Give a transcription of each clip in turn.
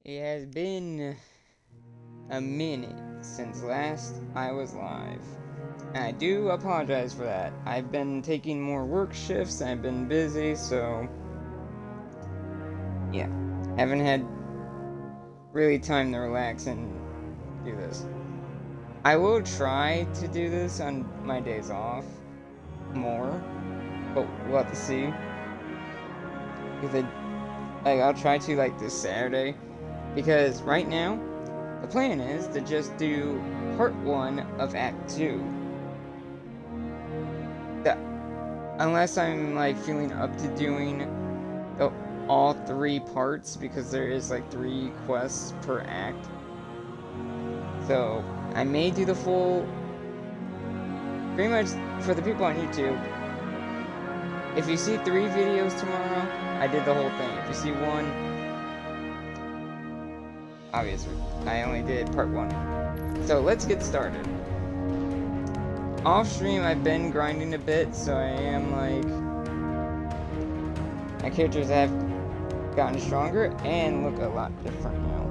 It has been a minute since last I was live. And I do apologize for that. I've been taking more work shifts, I've been busy, so yeah. Haven't had really time to relax and do this. I will try to do this on my days off more, but we'll have to see. Because I'll try to this Saturday. Because right now, the plan is to just do part 1 of Act 2. Unless I'm feeling up to doing all 3 parts, because there is 3 quests per act. So I may do the full. Pretty much for the people on YouTube, if you see 3 videos tomorrow, I did the whole thing. If you see 1, obviously, I only did part 1. So let's get started. Off stream, I've been grinding a bit, so I am my characters have gotten stronger and look a lot different now.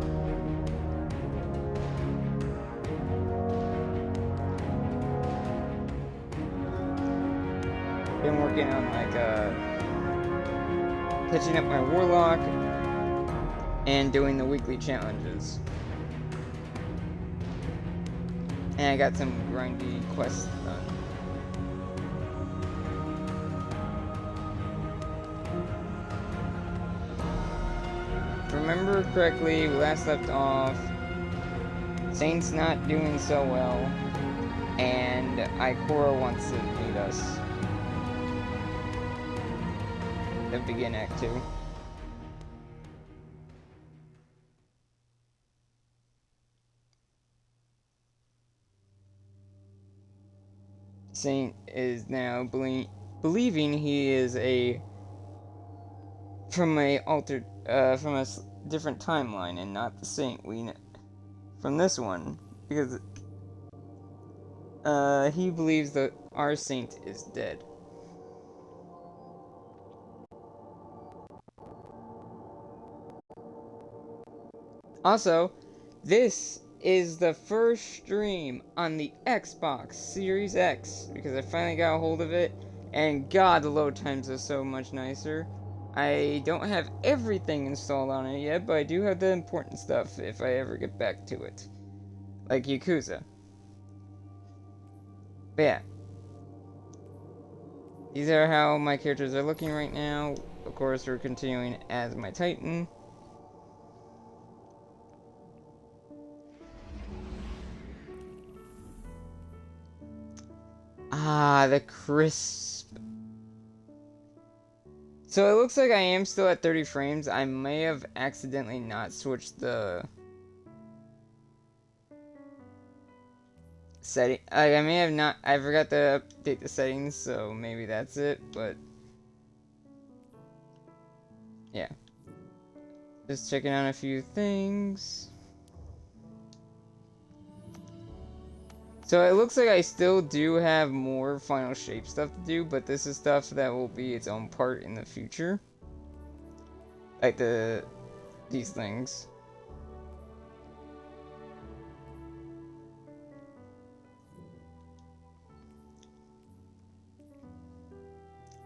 Been working on catching up my warlock and doing the weekly challenges. And I got some grindy quests done. If I remember correctly, we last left off Saint's not doing so well, and Ikora wants to meet us to begin Act 2. Saint is now believing he is from a different timeline and not the Saint we know from this one, because he believes that our Saint is dead. Also, this is the first stream on the Xbox Series X, because I finally got a hold of it, and god, the load times are so much nicer. I don't have everything installed on it yet, but I do have the important stuff if I ever get back to it. Like Yakuza. But yeah. These are how my characters are looking right now. Of course, we're continuing as my Titan. Ah, the crisp. So it looks like I am still at 30 frames. I may have accidentally not switched the setting. I may have not. I forgot to update the settings, so maybe that's it. But yeah, just checking out a few things. So it looks like I still do have more final shape stuff to do, but this is stuff that will be its own part in the future. Like these things.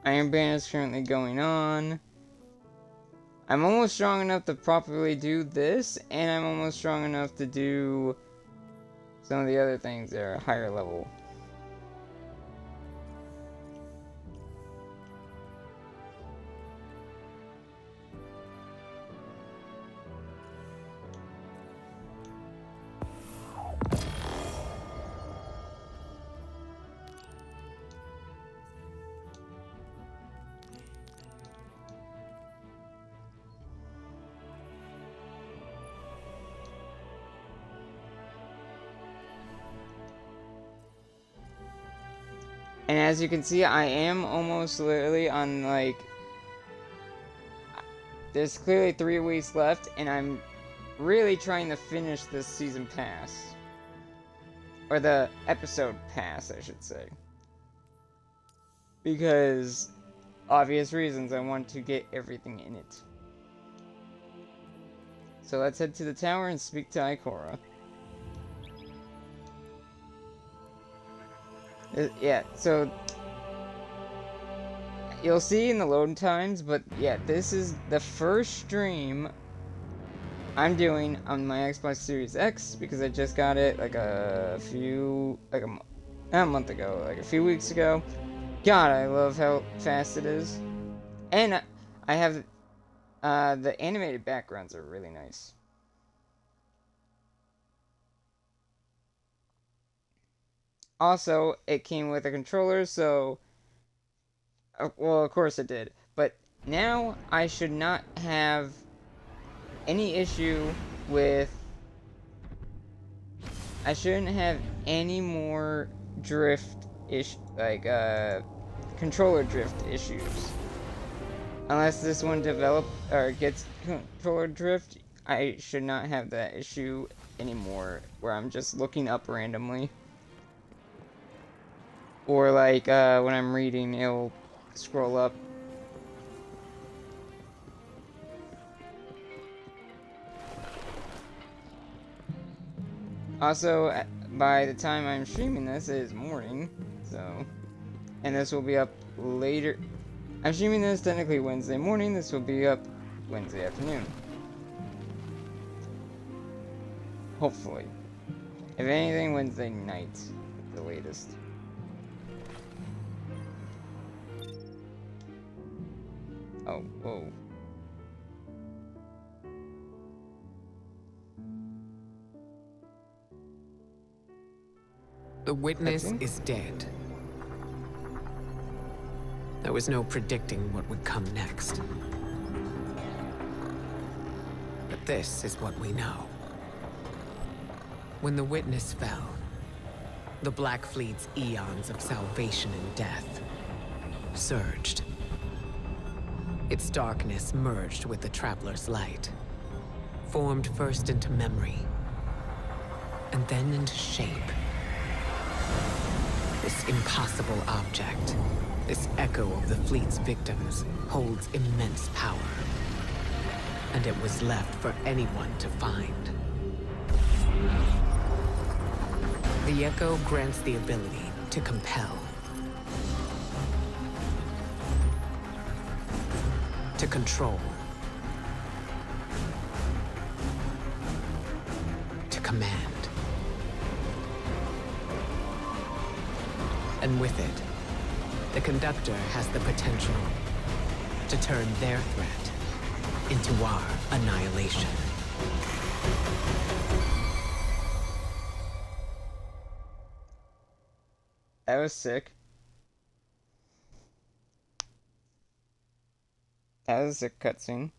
Iron Band is currently going on. I'm almost strong enough to properly do this, and I'm almost strong enough to do some of the other things that are higher level. And as you can see, I am almost literally on there's clearly 3 weeks left, and I'm really trying to finish this season pass. Or the episode pass, I should say. Because obvious reasons, I want to get everything in it. So let's head to the tower and speak to Ikora. Yeah, so you'll see in the load times, but yeah, this is the first stream I'm doing on my Xbox Series X because I just got it like not a month ago, like a few weeks ago. God, I love how fast it is. And I have, the animated backgrounds are really nice. Also, it came with a controller, so, well, of course it did. But now I should not have any issue with, I shouldn't have any more controller drift issues. Unless this one gets controller drift, I should not have that issue anymore, where I'm just looking up randomly. Or like, when I'm reading, it'll scroll up. Also, by the time I'm streaming this, it is morning, so... And this will be up later. I'm streaming this technically Wednesday morning, this will be up Wednesday afternoon. Hopefully. If anything, Wednesday night, the latest. Oh, whoa. The witness is dead. There was no predicting what would come next. But this is what we know. When the witness fell, the Black Fleet's eons of salvation and death surged. Its darkness merged with the Traveler's light, formed first into memory, and then into shape. This impossible object, this echo of the fleet's victims, holds immense power. And it was left for anyone to find. The echo grants the ability to compel, to control, to command. And with it, the Conductor has the potential to turn their threat into our annihilation. That was sick. That was a cutscene.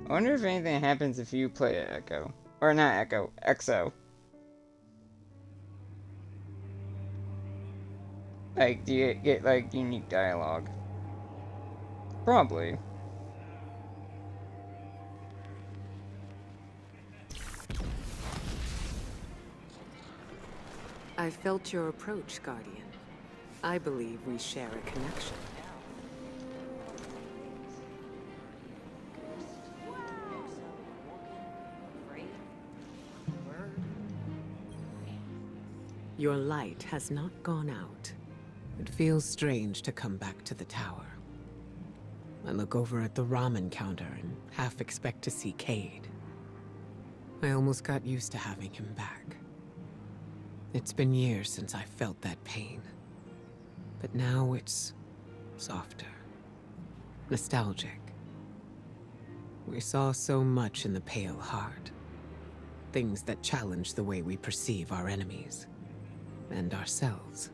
I wonder if anything happens if you play Echo. Or not Echo, EXO. Like, do you get, like, unique dialogue? Probably. I felt your approach, Guardian. I believe we share a connection. Your light has not gone out. It feels strange to come back to the tower. I look over at the ramen counter and half expect to see Cade. I almost got used to having him back. It's been years since I felt that pain. But now it's softer, nostalgic. We saw so much in the Pale Heart. Things that challenge the way we perceive our enemies. And ourselves.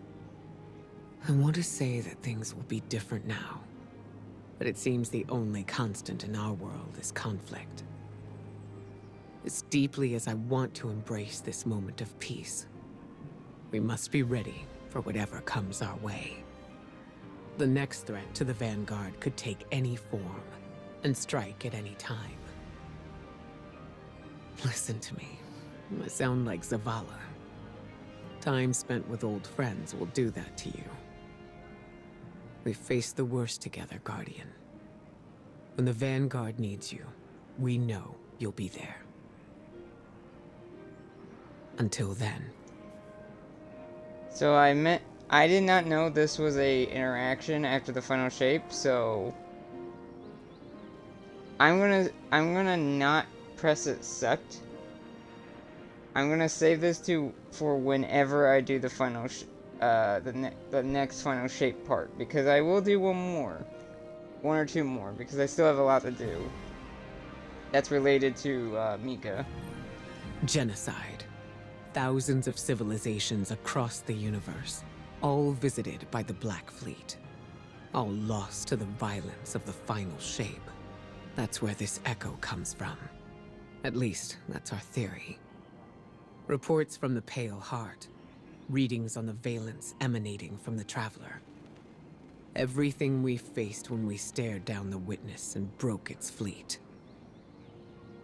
I want to say that things will be different now, but it seems the only constant in our world is conflict. As deeply as I want to embrace this moment of peace, we must be ready for whatever comes our way. The next threat to the Vanguard could take any form and strike at any time. Listen to me. I sound like Zavala. Time spent with old friends will do that to you. We've faced the worst together, Guardian. When the Vanguard needs you, we know you'll be there. Until then. So I did not know this was a interaction after the final shape, so I'm gonna not press accept. I'm gonna save this for whenever I do the final the next final shape part, because I will do one or two more, because I still have a lot to do. That's related to Mika. Genocide. Thousands of civilizations across the universe, all visited by the Black Fleet. All lost to the violence of the final shape. That's where this echo comes from. At least, that's our theory. Reports from the Pale Heart. Readings on the valence emanating from the Traveler. Everything we faced when we stared down the Witness and broke its fleet.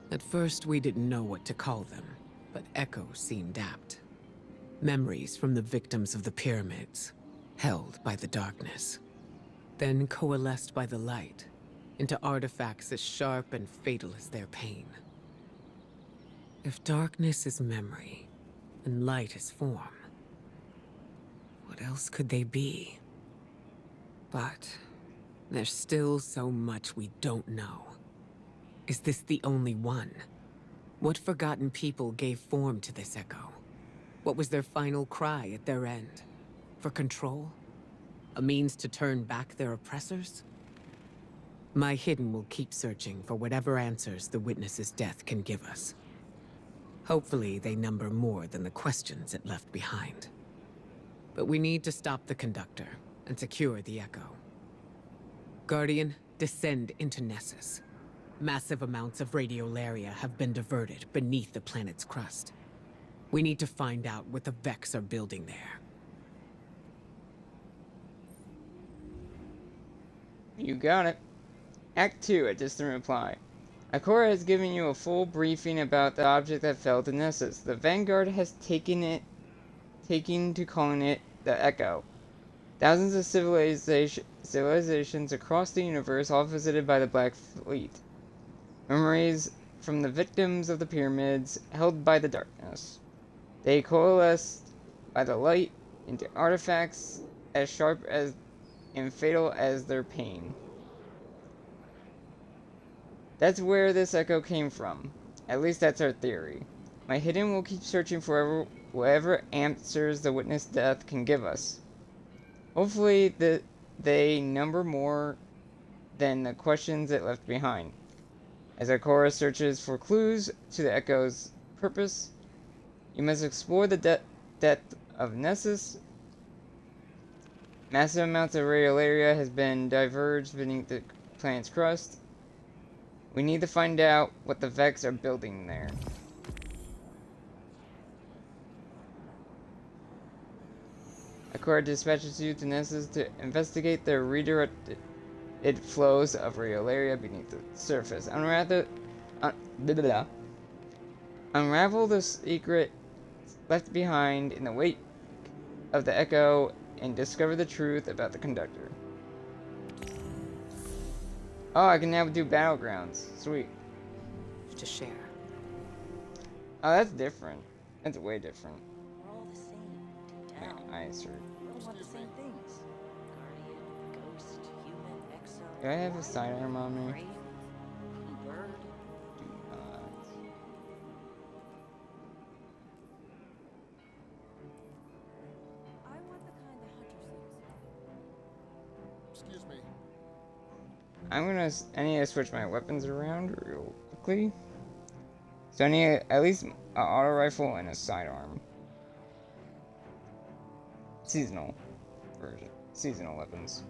At first, we didn't know what to call them, but Echo seemed apt. Memories from the victims of the pyramids, held by the darkness. Then coalesced by the light, into artifacts as sharp and fatal as their pain. If darkness is memory, and light is form, what else could they be? But there's still so much we don't know. Is this the only one? What forgotten people gave form to this echo? What was their final cry at their end? For control? A means to turn back their oppressors? My Hidden will keep searching for whatever answers the Witness's death can give us. Hopefully they number more than the questions it left behind. But we need to stop the Conductor and secure the Echo. Guardian, descend into Nessus. Massive amounts of radiolaria have been diverted beneath the planet's crust. We need to find out what the Vex are building there. You got it. Act 2, a distant reply. Ikora has given you a full briefing about the object that fell to Nessus. The Vanguard has taken to calling it the Echo. Thousands of civilizations across the universe, all visited by the Black Fleet. Memories from the victims of the pyramids, held by the darkness. They coalesced by the light into artifacts as sharp as and fatal as their pain. That's where this echo came from. At least that's our theory. My Hidden will keep searching for whatever answers the Witness death can give us. Hopefully they number more than the questions it left behind. As Ikora searches for clues to the echo's purpose, you must explore the depth of Nessus. Massive amounts of radiolaria has been diverged beneath the planet's crust. We need to find out what the Vex are building there. Ikora dispatches you to Nessus to investigate the redirected flows of radiolaria beneath the surface. Unravel the secret left behind in the wake of the Echo and discover the truth about the Conductor. Oh, I can now do Battlegrounds. Sweet. To share. Oh, that's different. That's way different. We're all the same, deep down. I answered. We all want the same things. Guardian, ghost, human, exo. Do I have a sidearm on me? Brave, bird. Do not. I want the kind the hunters use. Excuse me. I need to switch my weapons around real quickly. So I need at least an auto rifle and a sidearm. Seasonal version. Seasonal weapons.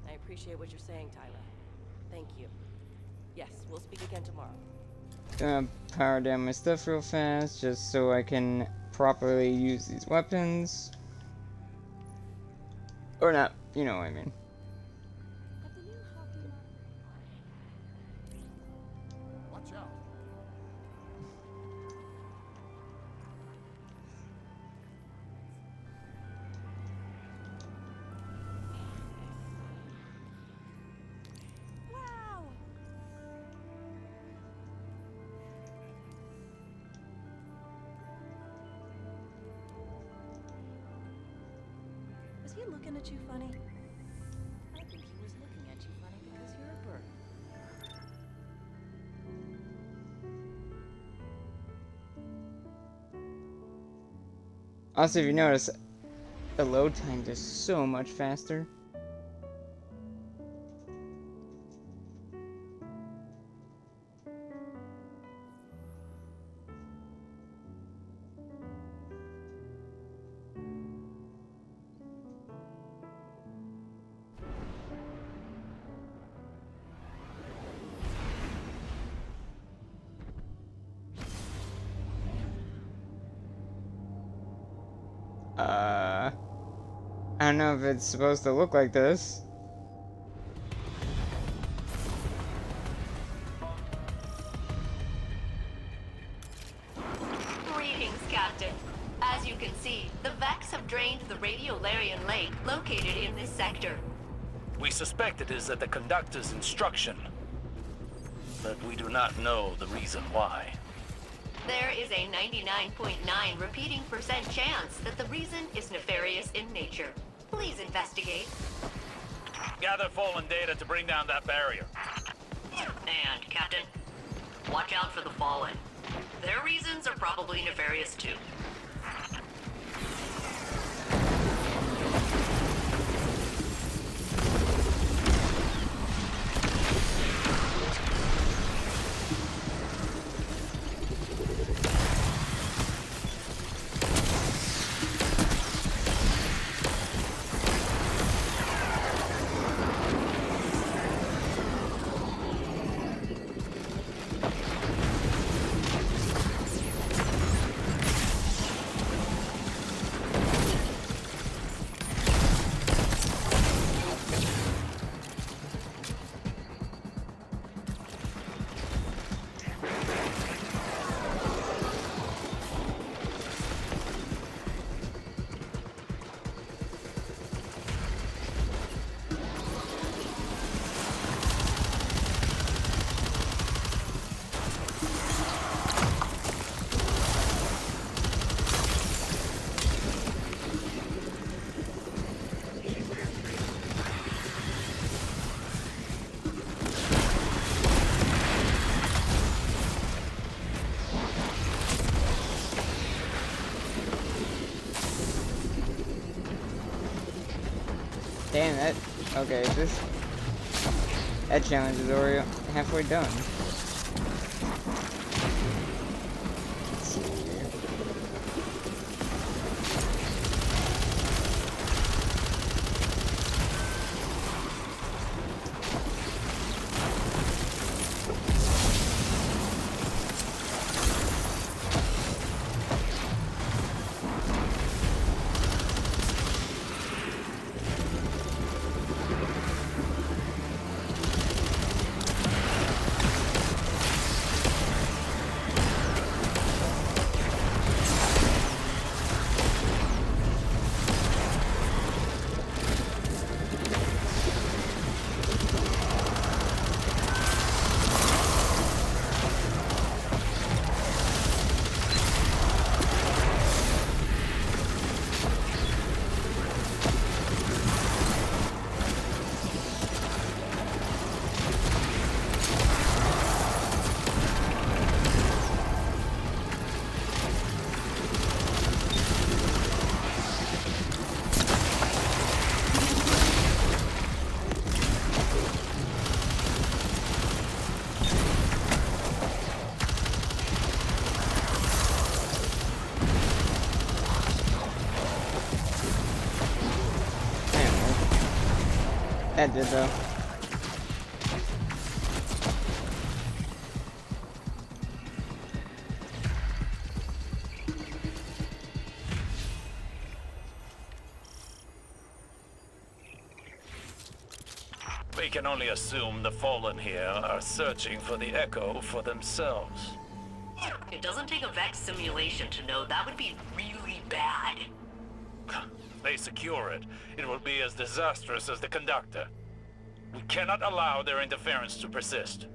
I appreciate what you're saying, Tyler. Thank you. Yes, we'll speak again tomorrow. Gonna power down my stuff real fast just so I can properly use these weapons. Or not, you know what I mean. Watch out. Wow! Was he looking at you funny? I think he was looking at you funny because you're a bird. Also, if you notice, the load time is so much faster. I don't know if it's supposed to look like this. Greetings, Captain. As you can see, the Vex have drained the Radiolarian Lake located in this sector. We suspect it is at the Conductor's instruction, but we do not know the reason why. There is a 99.9 repeating % chance that the reason is nefarious in nature. Please investigate. Gather fallen data to bring down that barrier. And, Captain, watch out for the Fallen. Their reasons are probably nefarious too. Damn that. Okay, that challenge is already halfway done. Let's see here. That did though. We can only assume the Fallen here are searching for the Echo for themselves. It doesn't take a Vex simulation to know that would be really bad. If they secure it, it will be as disastrous as the Conductor. We cannot allow their interference to persist.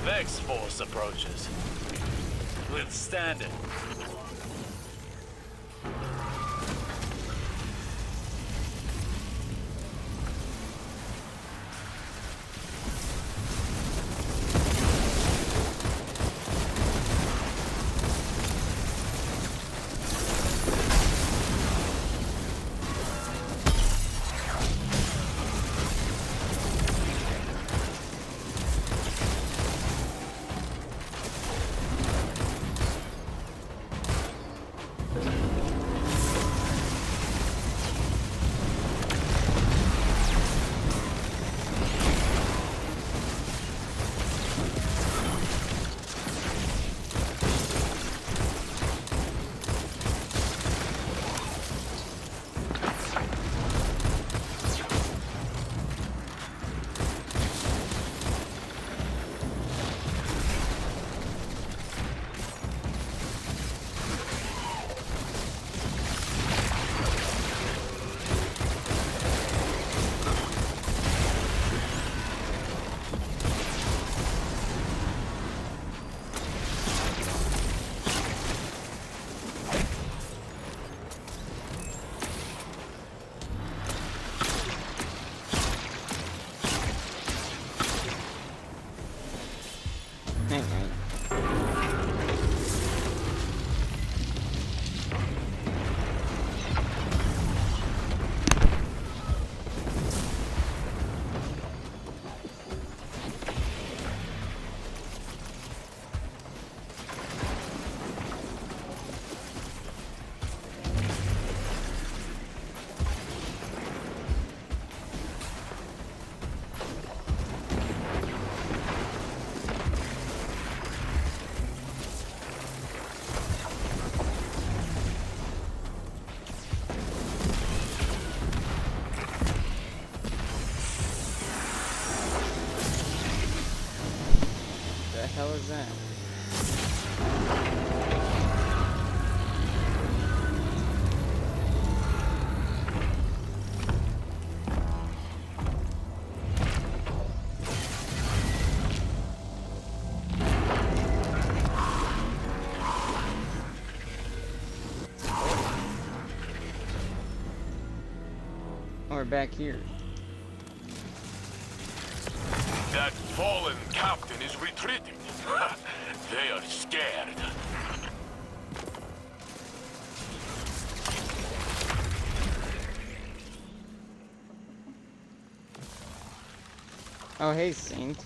Vex force approaches. Withstand it. Hang on. The hell is that? Or back here. That fallen captain is retreating. They are scared. Oh, hey, Saint.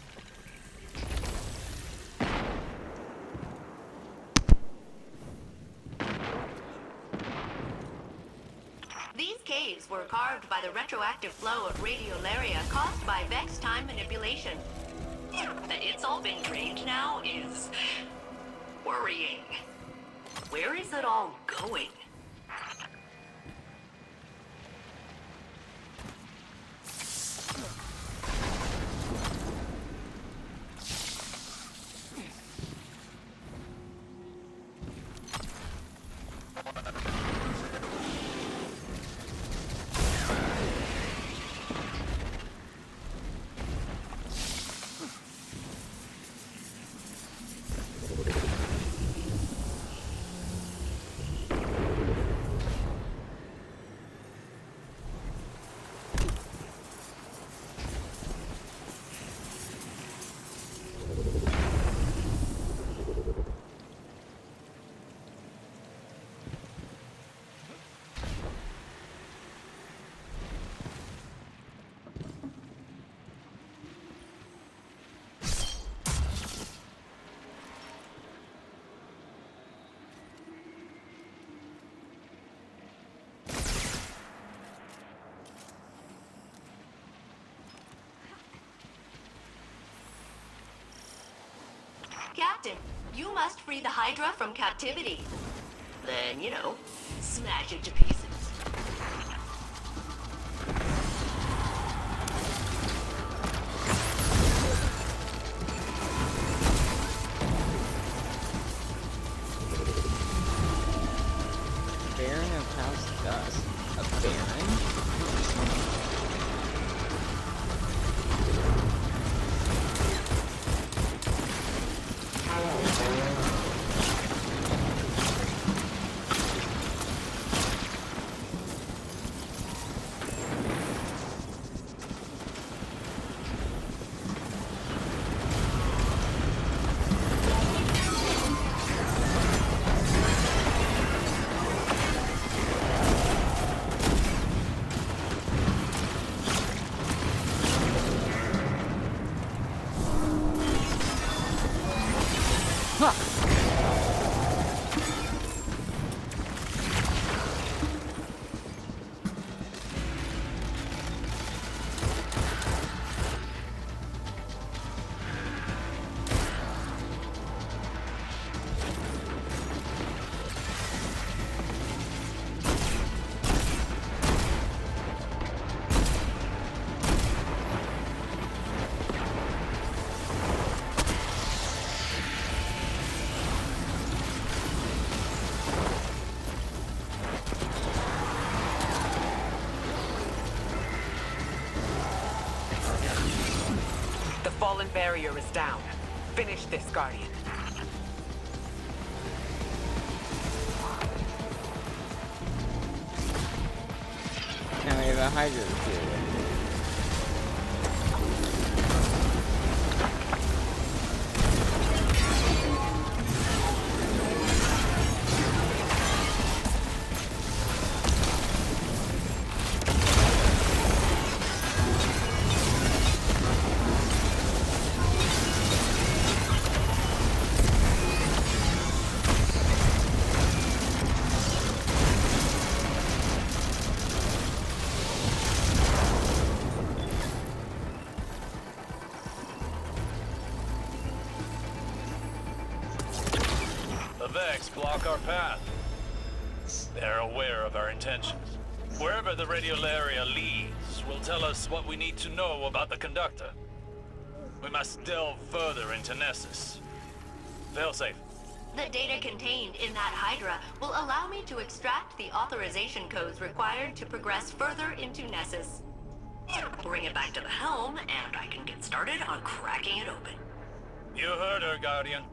These caves were carved by the retroactive flow of radiolaria caused by Vex time manipulation. It's all all been drained now is worrying. Where is it all going? Captain, you must free the Hydra from captivity. Then, you know, smash it to pieces. Baron of House Dust. A Baron? The fallen barrier is down. Finish this, Guardian. Now we have a Hydra to deal with. The Vex block our path. They're aware of our intentions. Wherever the radiolaria leads will tell us what we need to know about the Conductor. We must delve further into Nessus. Failsafe. The data contained in that Hydra will allow me to extract the authorization codes required to progress further into Nessus. Bring it back to the helm, and I can get started on cracking it open. You heard her, Guardian.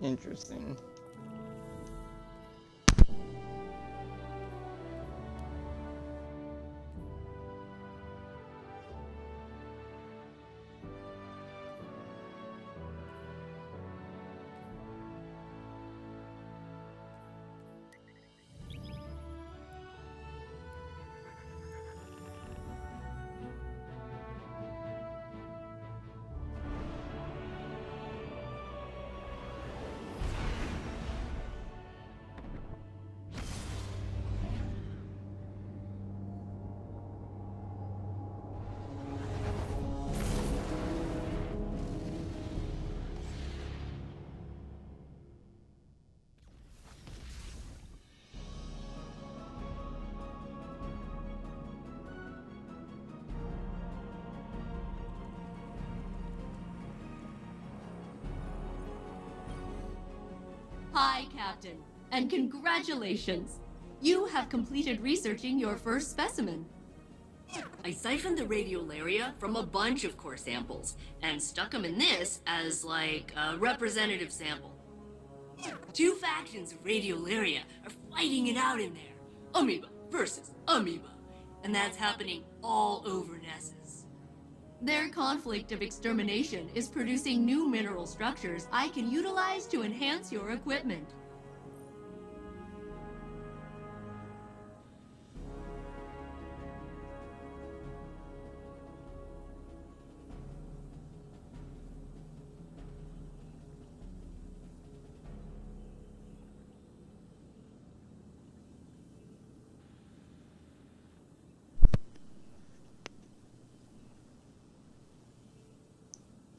Interesting. Hi, Captain, and congratulations! You have completed researching your first specimen. I siphoned the radiolaria from a bunch of core samples and stuck them in this as, like, a representative sample. Two factions of radiolaria are fighting it out in there. Amoeba versus amoeba. And that's happening all over Nessus. Their conflict of extermination is producing new mineral structures I can utilize to enhance your equipment.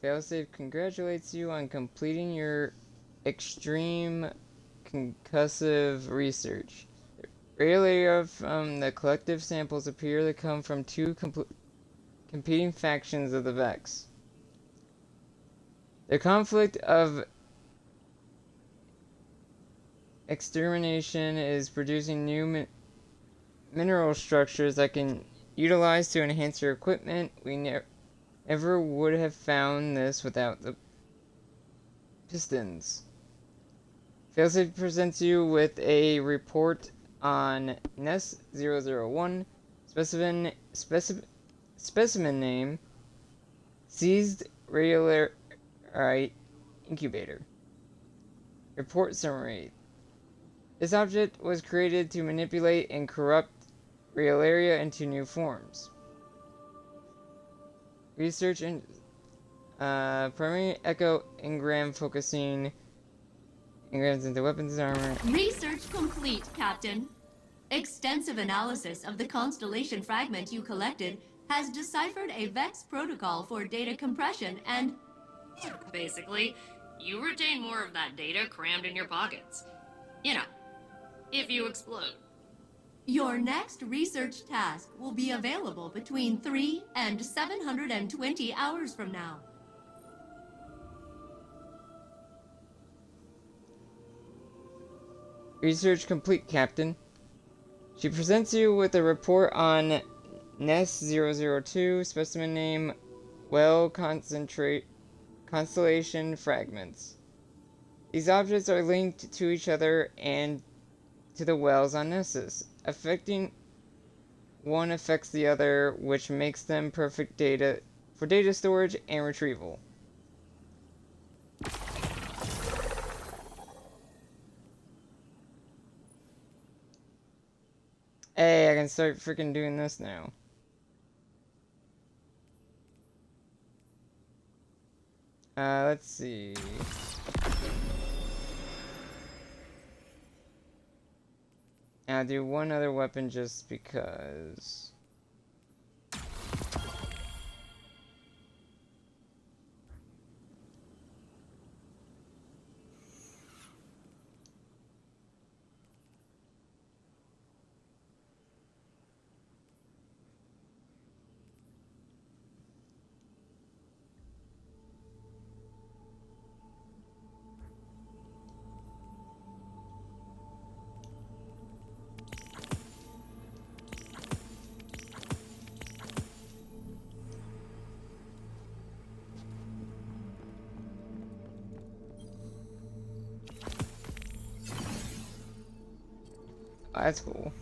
Failsafe congratulates you on completing your extreme concussive research. The radiolaria from the collective samples appear to come from two competing factions of the Vex. The conflict of extermination is producing new mineral structures that can utilize to enhance your equipment. We never would have found this without the pistons. Failsafe presents you with a report on NES 001, specimen name, seized radiolarite incubator. Report summary. This object was created to manipulate and corrupt radiolaria into new forms. Research in primary echo engram focusing engrams into weapons and armor. Research complete, Captain. Extensive analysis of the constellation fragment you collected has deciphered a Vex protocol for data compression and... Basically, you retain more of that data crammed in your pockets. You know, if you explode. Your next research task will be available between 3 and 720 hours from now. Research complete, Captain. She presents you with a report on NES 002, specimen name, constellation fragments. These objects are linked to each other and to the wells on Nessus. Affecting one affects the other, which makes them perfect data for data storage and retrieval. Hey, I can start freaking doing this now. Let's see. I'll do one other weapon just because. Oh, that's cool.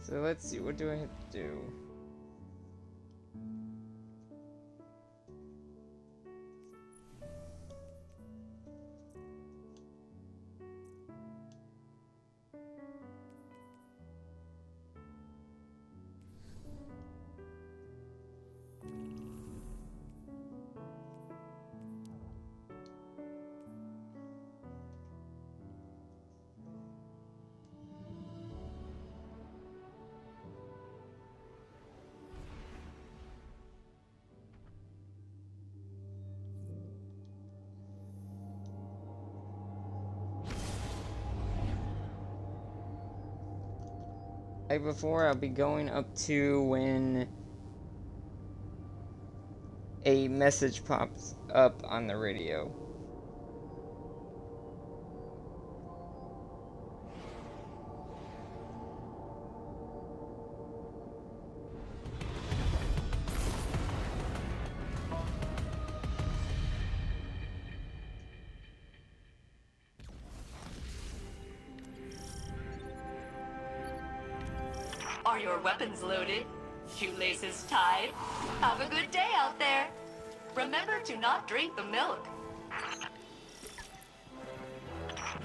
So let's see, what do I have to do? Like before, I'll be going up to when a message pops up on the radio. Are your weapons loaded? Shoelaces tied? Have a good day out there. Remember to not drink the milk.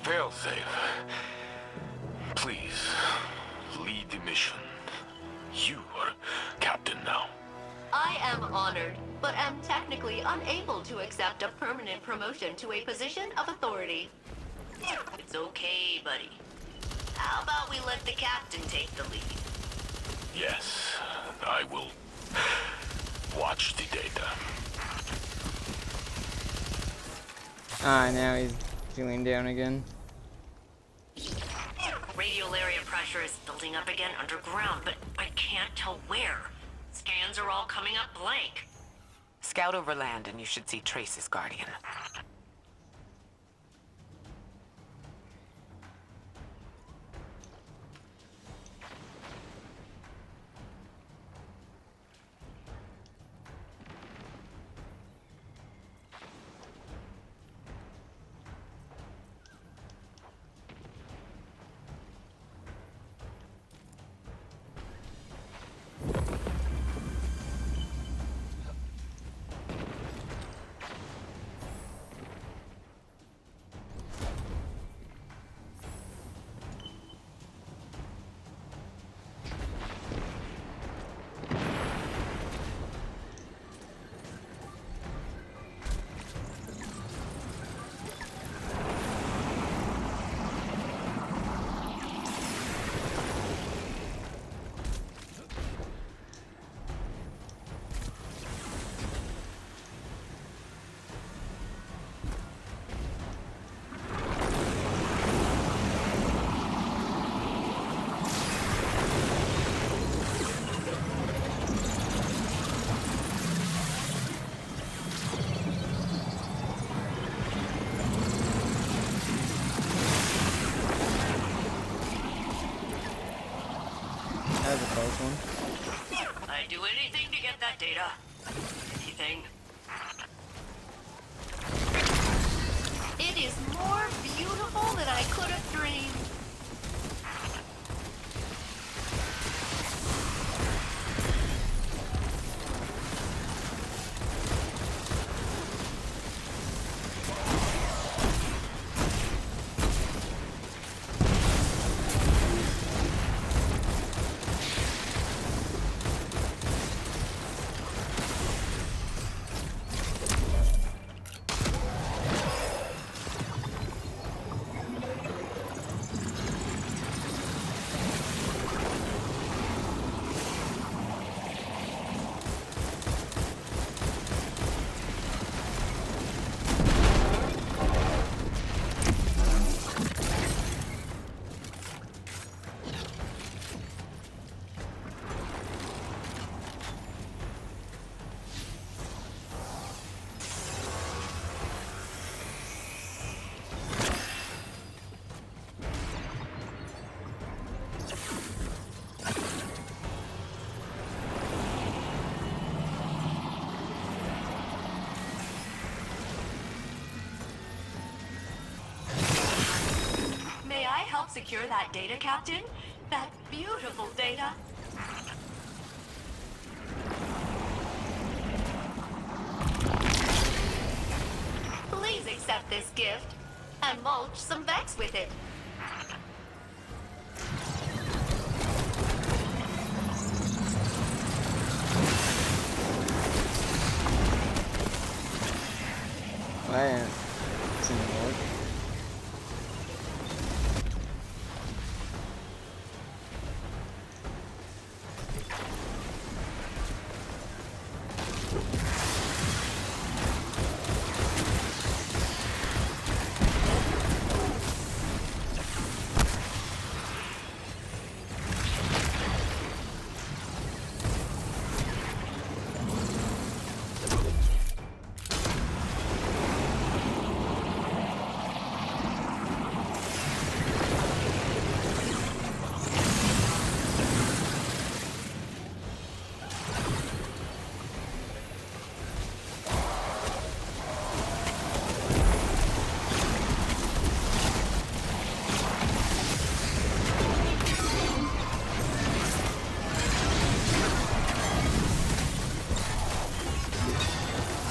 Failsafe. Please, lead the mission. You are captain now. I am honored, but am technically unable to accept a permanent promotion to a position of authority. It's okay, buddy. How about we let the captain take the lead? Yes, I will watch the data. Ah, now he's feeling down again. Radial area pressure is building up again underground, but I can't tell where. Scans are all coming up blank. Scout over land and you should see traces, Guardian. That was a close one. I'd do anything to get that data. Anything. It is more beautiful than I could have dreamed. May I help secure that data, Captain? That beautiful data. Please accept this gift and mulch some Vex with it. Man, it's in the work.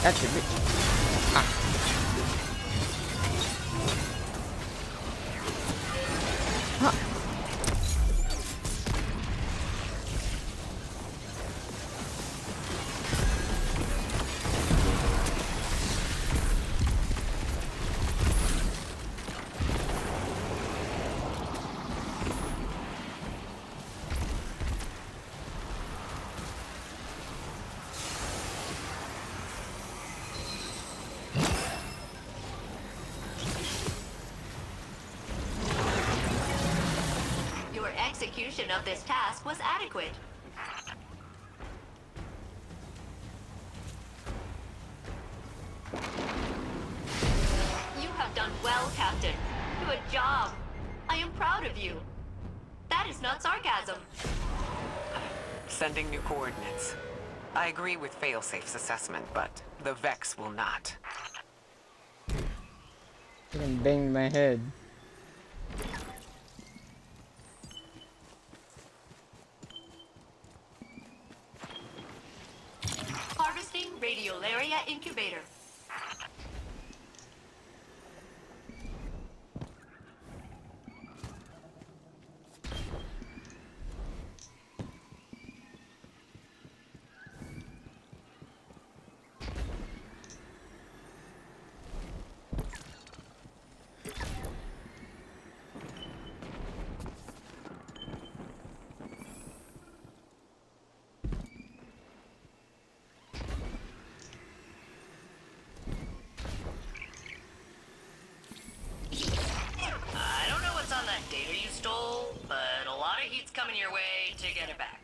That should be. Ah. Huh. Your execution of this task was adequate. You have done well, Captain. Good job. I am proud of you. That is not sarcasm. Sending new coordinates. I agree with Failsafe's assessment, but the Vex will not. Fucking banged my head. Harvesting Radiolaria Incubator. I don't know what's on that data you stole, but a lot of heat's coming your way to get it back.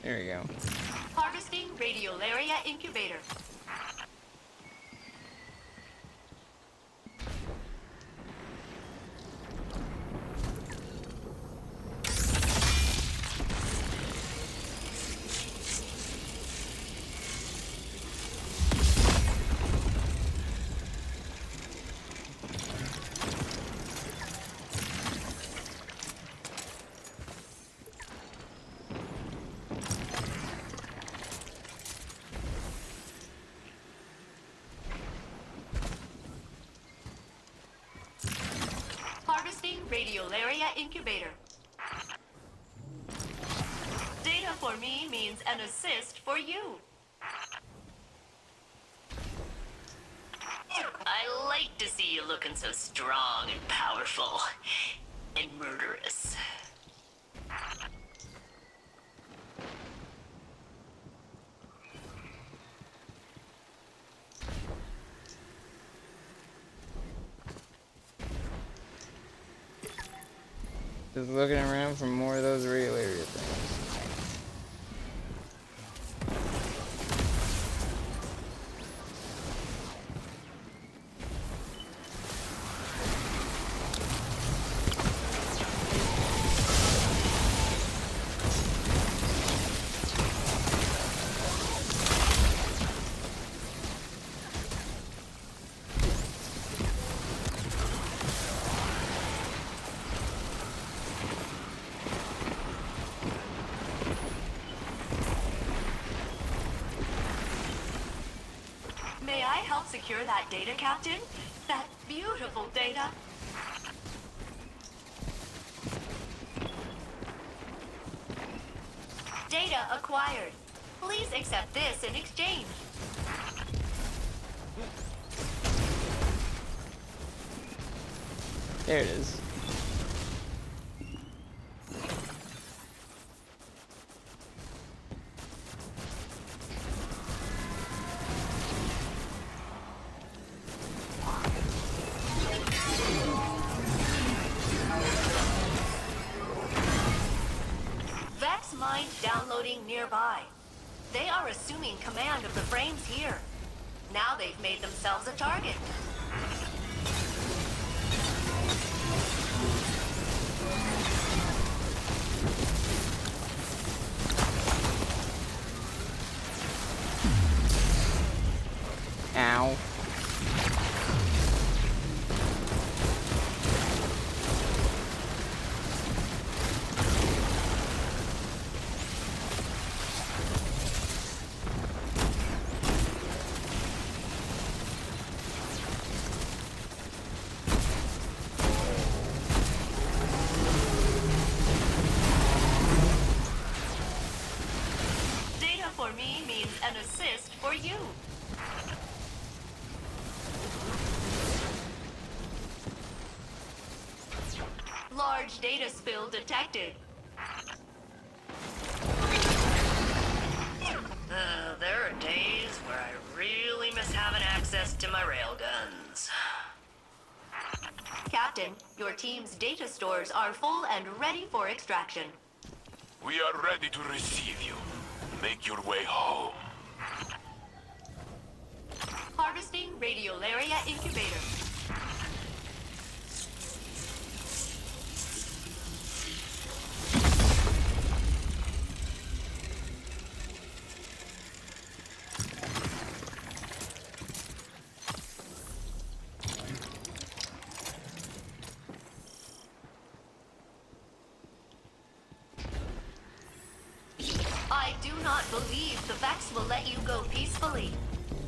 There we go. Harvesting Radiolaria Incubator. Harvesting Radiolaria Incubator. Data for me means an assist for you. I like to see you looking so strong and powerful and murderous. Just looking around for more of those real area things. May I help secure that data, Captain? That beautiful data? Data acquired. Please accept this in exchange. There it is. Vex mine downloading nearby. They are assuming command of the frames here. Now they've made themselves a target. Ow. for me means an assist for you. Large data spill detected. There are days where I really miss having access to my railguns. Captain, your team's data stores are full and ready for extraction. We are ready to receive you. Make your way home. Harvesting Radiolaria Incubator. I do not believe the Vex will let you go peacefully.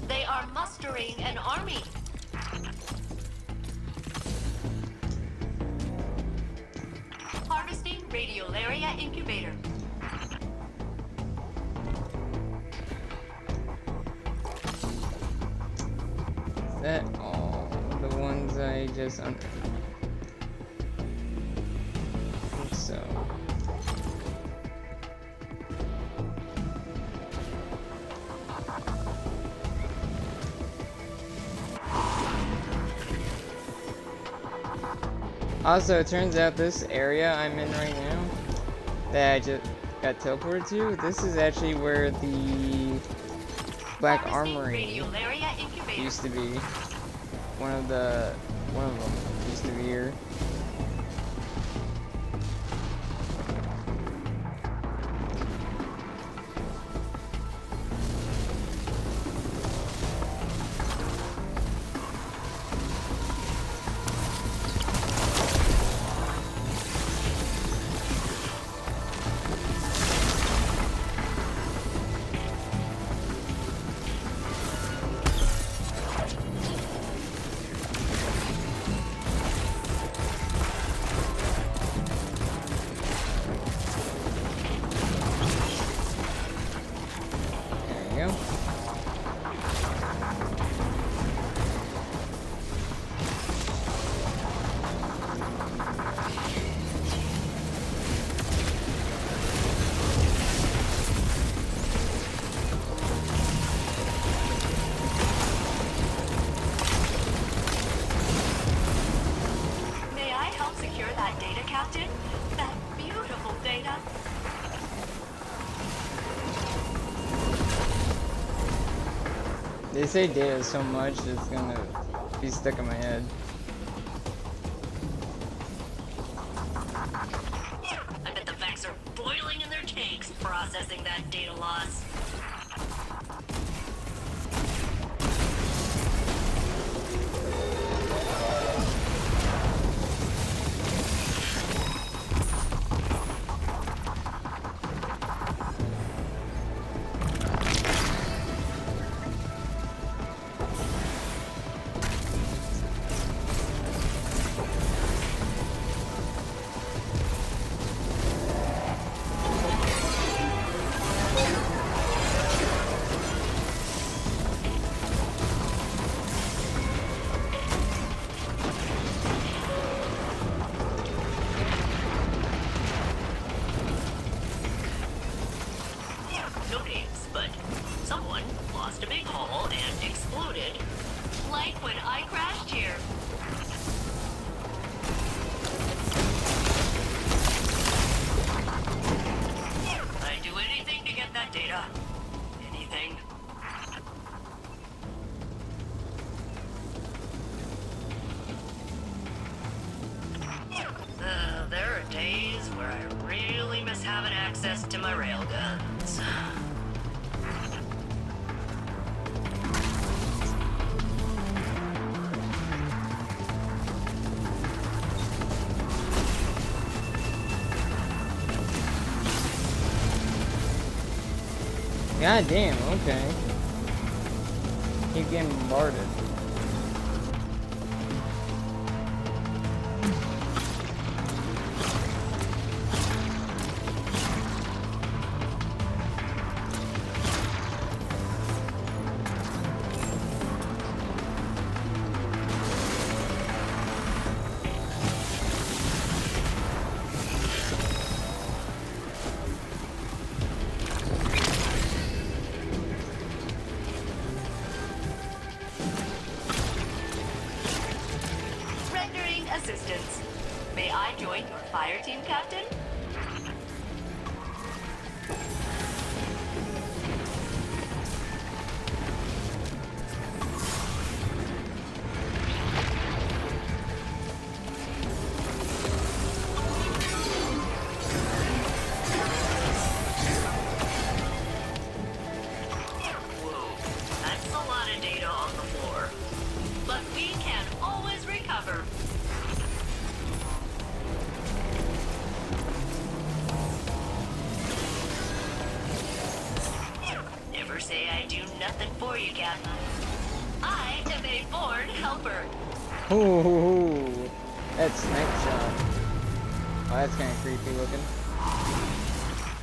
They are mustering an army. Harvesting Radiolaria Incubator. Is that all the ones I just I think so. Also, it turns out this area I'm in right now that I just got teleported to, this is actually where the Black Armory Radiolaria Incubator. used to be. One of them used to be here. There you go. May I help secure that data, Captain? That beautiful data. They say data so much it's gonna be stuck in my head. I bet the Vex are boiling in their tanks processing that data loss. No names, but someone lost a big hole and exploded. Like when I crashed here. I'd do anything to get that data. Anything. There are days where I really miss having access to my railguns. God damn, okay. Keep getting bombarded. join your fire team, Captain? That's a lot of data on the floor. But we can always recover. Never say I do nothing for you, Captain. I am a born helper. Ooh, that snipe shot. Oh, that's kind of creepy looking.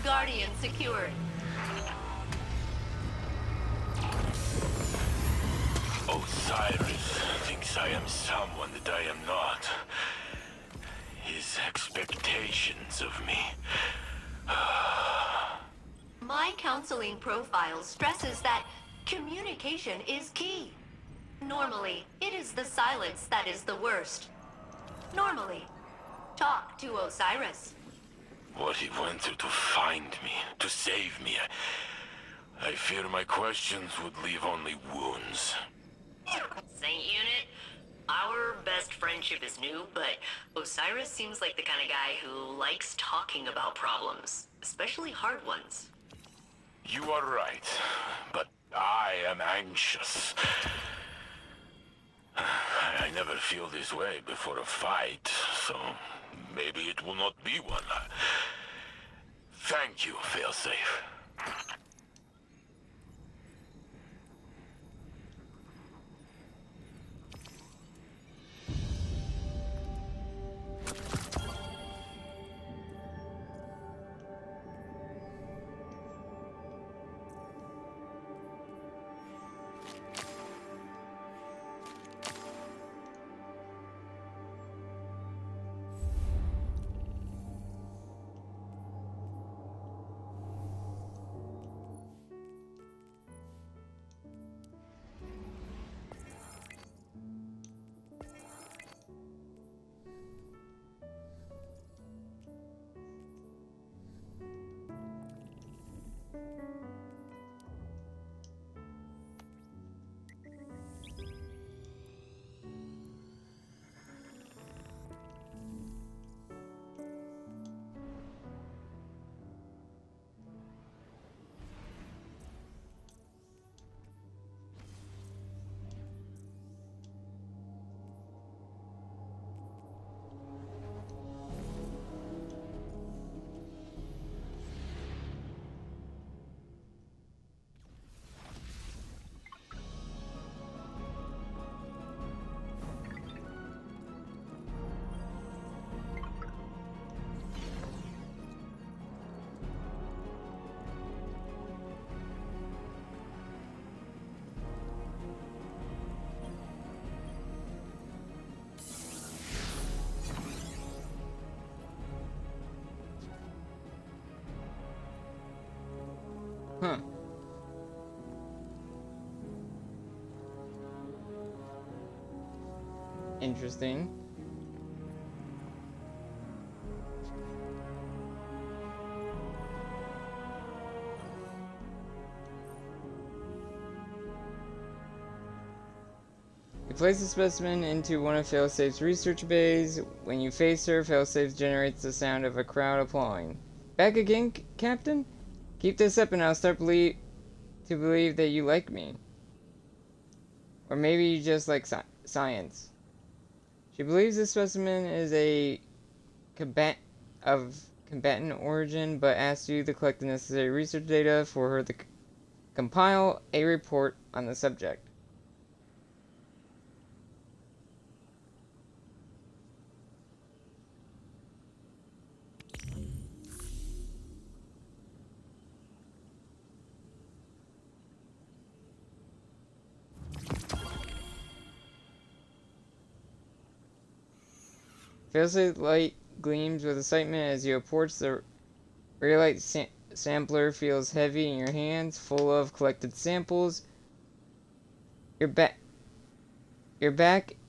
Guardian secured. Osiris thinks I am someone that I am not. His expectations of me. My counseling profile stresses that communication is key. Normally, it is the silence that is the worst. Normally, talk to Osiris. What he went through to find me, to save me. I fear my questions would leave only wounds. Saint Unit, our best friendship is new, but Osiris seems like the kind of guy who likes talking about problems, especially hard ones. You are right, but I am anxious. I never feel this way before a fight, so maybe it will not be one. Thank you, Failsafe. Huh. Interesting. You place the specimen into one of Failsafe's research bays. When you face her, Failsafe generates the sound of a crowd applauding. Back again, Captain? Keep this up and I'll start to believe that you like me. Or maybe you just like science. She believes this specimen is a combatant origin, but asks you to collect the necessary research data for her to compile a report on the subject. Failsafe light gleams with excitement as you approach the radiolite sampler. Feels heavy in your hands, full of collected samples. You're back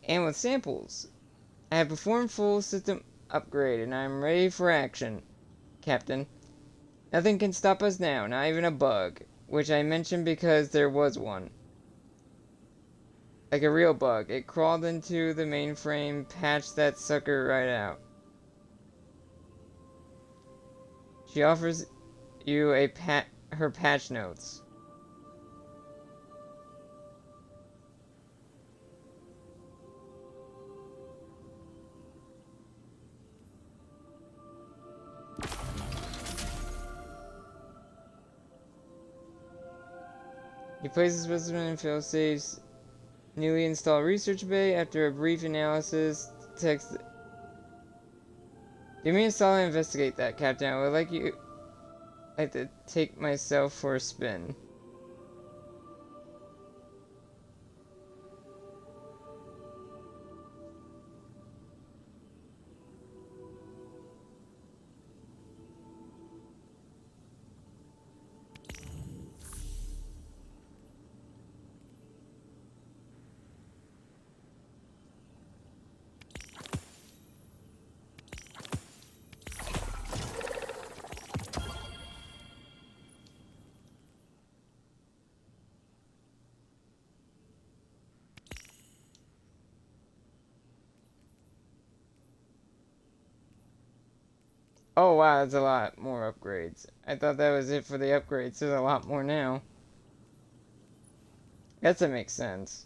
and with samples. I have performed full system upgrade, and I'm ready for action, Captain. Nothing can stop us now, not even a bug, which I mentioned because there was one. Like a real bug. It crawled into the mainframe, patched that sucker right out. She offers you her patch notes. He places specimen in Failsafe's newly installed research bay. After a brief analysis, text. Give me a solid investigate that, Captain. I would like to take myself for a spin. Oh wow, that's a lot more upgrades. I thought that was it for the upgrades. There's a lot more now. Guess that makes sense.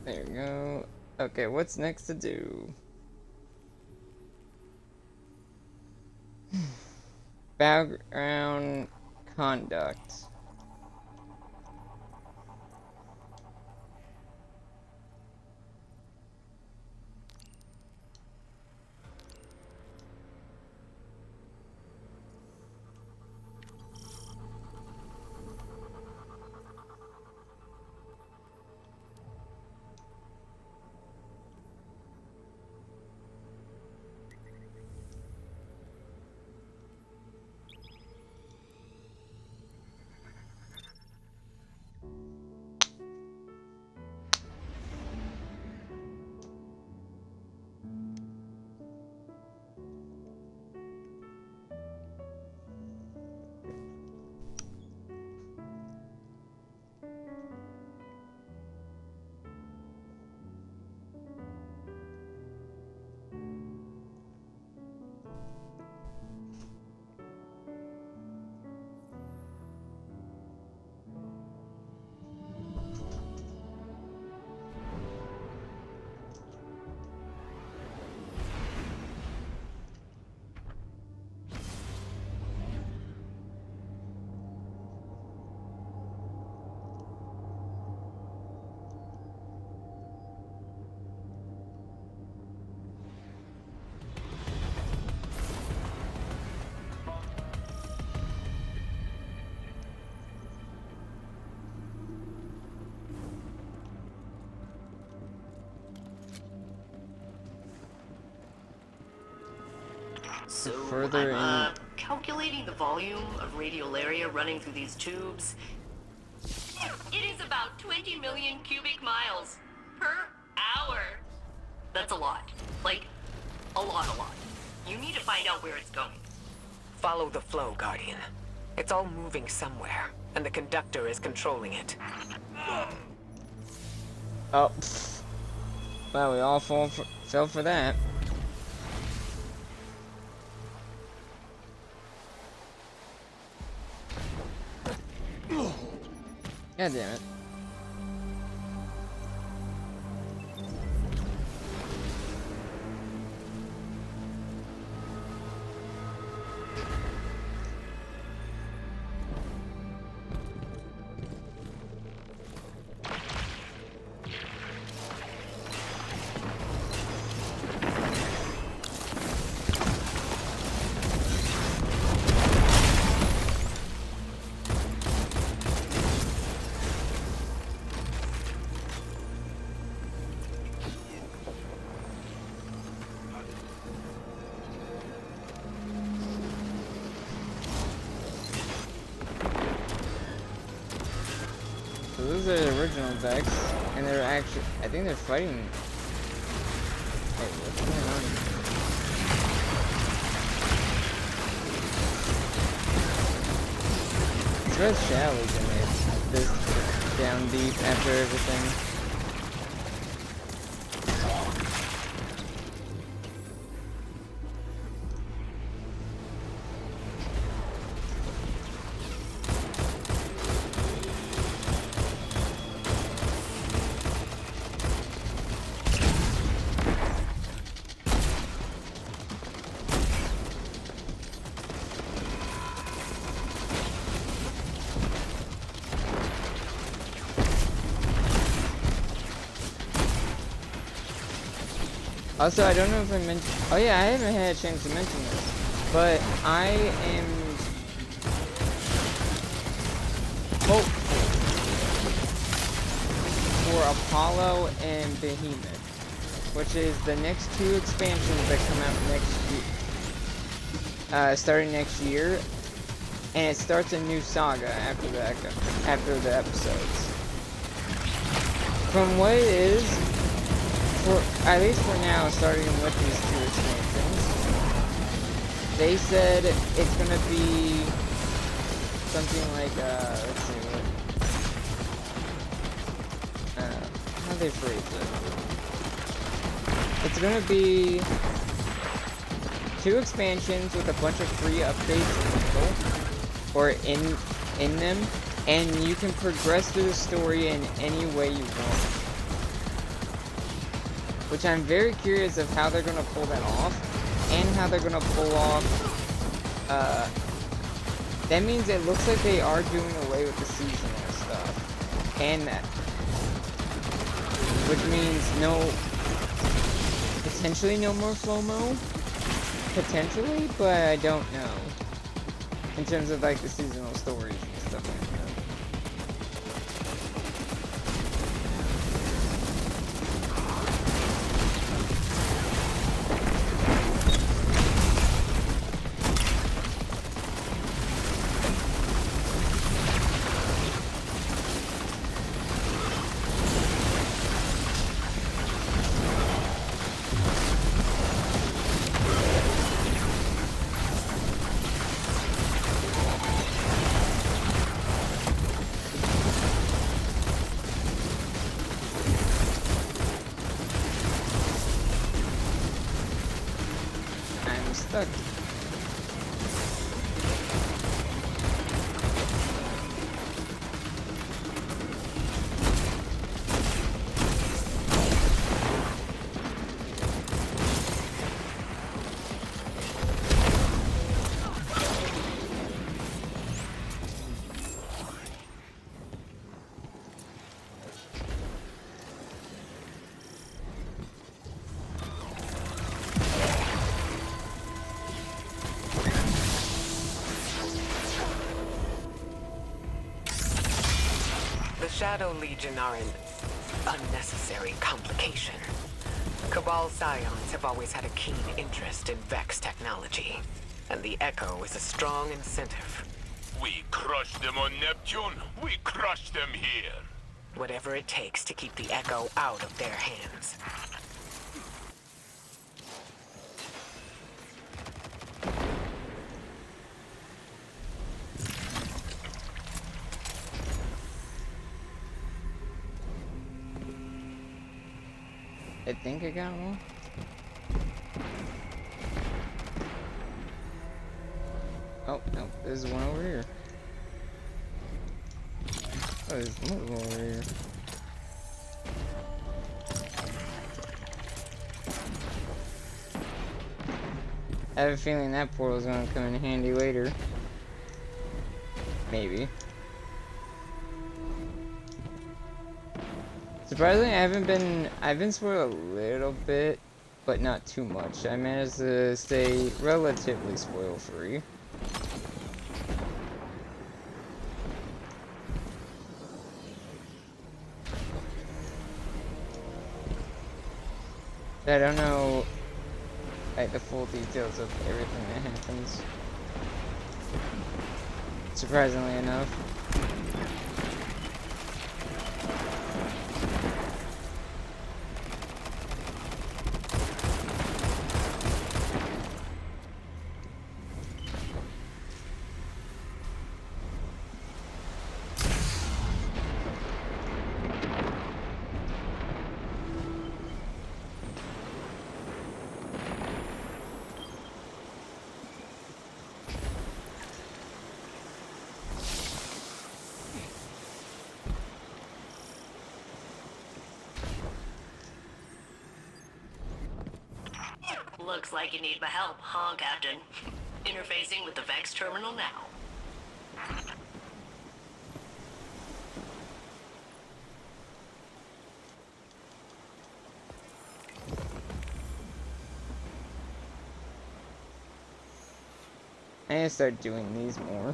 There we go. Okay, what's next to do? Background conduct. So further I'm calculating the volume of radiolaria running through these tubes. It is about 20 million cubic miles per hour. That's a lot. Like, a lot. You need to find out where it's going. Follow the flow, Guardian. It's all moving somewhere, and the conductor is controlling it. Oh, pfft. Well, we all fell for that. God damn it. So those are the original Vex, and they're actually, I think they're fighting. Wait, what's going on here? It's very shallow to me, this down deep after everything. Also, I don't know if I mentioned. Oh yeah, I haven't had a chance to mention this, but I am hopeful for Apollo and Behemoth, which is the next two expansions that come out next year, starting next year, and it starts a new saga after the episodes. From what it is. At least for now, starting with these two expansions, they said it's gonna be something like, let's see, how they phrase it. It's gonna be 2 expansions with a bunch of free updates or in them, and you can progress through the story in any way you want. Which I'm very curious of how they're going to pull that off, and how they're going to pull off, that means it looks like they are doing away with the seasonal stuff, and that, which means potentially no more FOMO, potentially, but I don't know, in terms of like the seasonal stories and stuff like that. Stuck. The Shadow Legion are an unnecessary complication. Cabal Scions have always had a keen interest in Vex technology, and the Echo is a strong incentive. We crushed them on Neptune. We crushed them here. Whatever it takes to keep the Echo out of their hands. I think I got one. Oh, no, there's one over here. Oh, there's multiple over here. I have a feeling that portal's gonna come in handy later. Maybe. Surprisingly, I've been spoiled a little bit, but not too much. I managed to stay relatively spoil-free. I don't know, like, the full details of everything that happens. Surprisingly enough. Looks like you need my help, huh, Captain? Interfacing with the Vex terminal now. I need to start doing these more.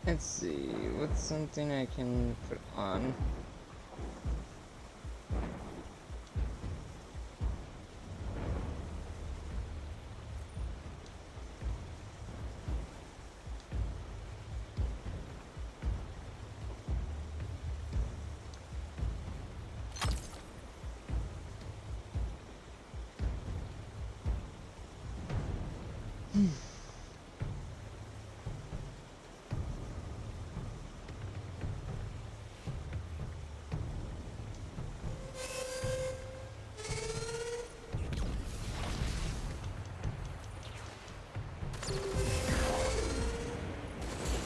Let's see, what's something I can put on?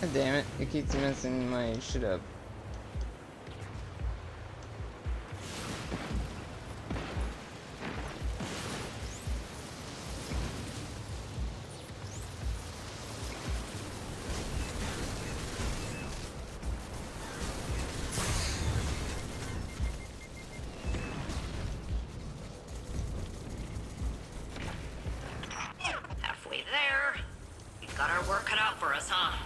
God damn it, it keeps messing my shit up. Halfway there. We've got our work cut out for us, huh?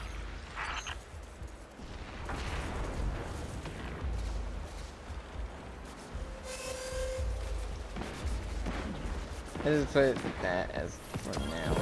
I just put that as for now.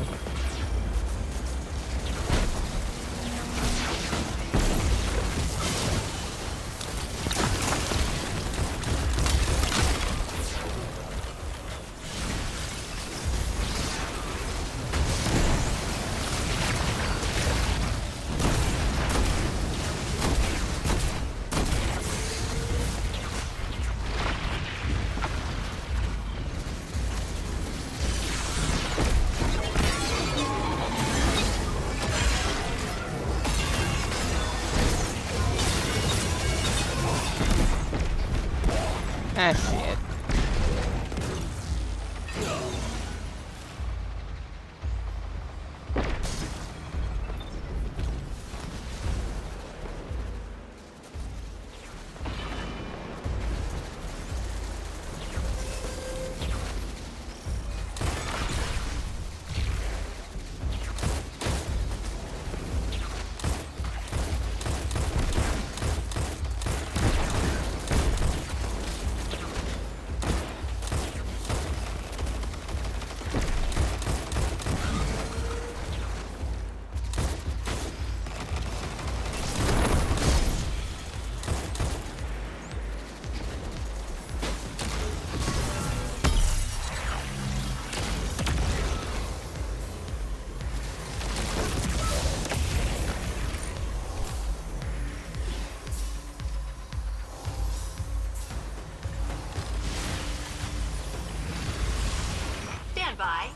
nearby.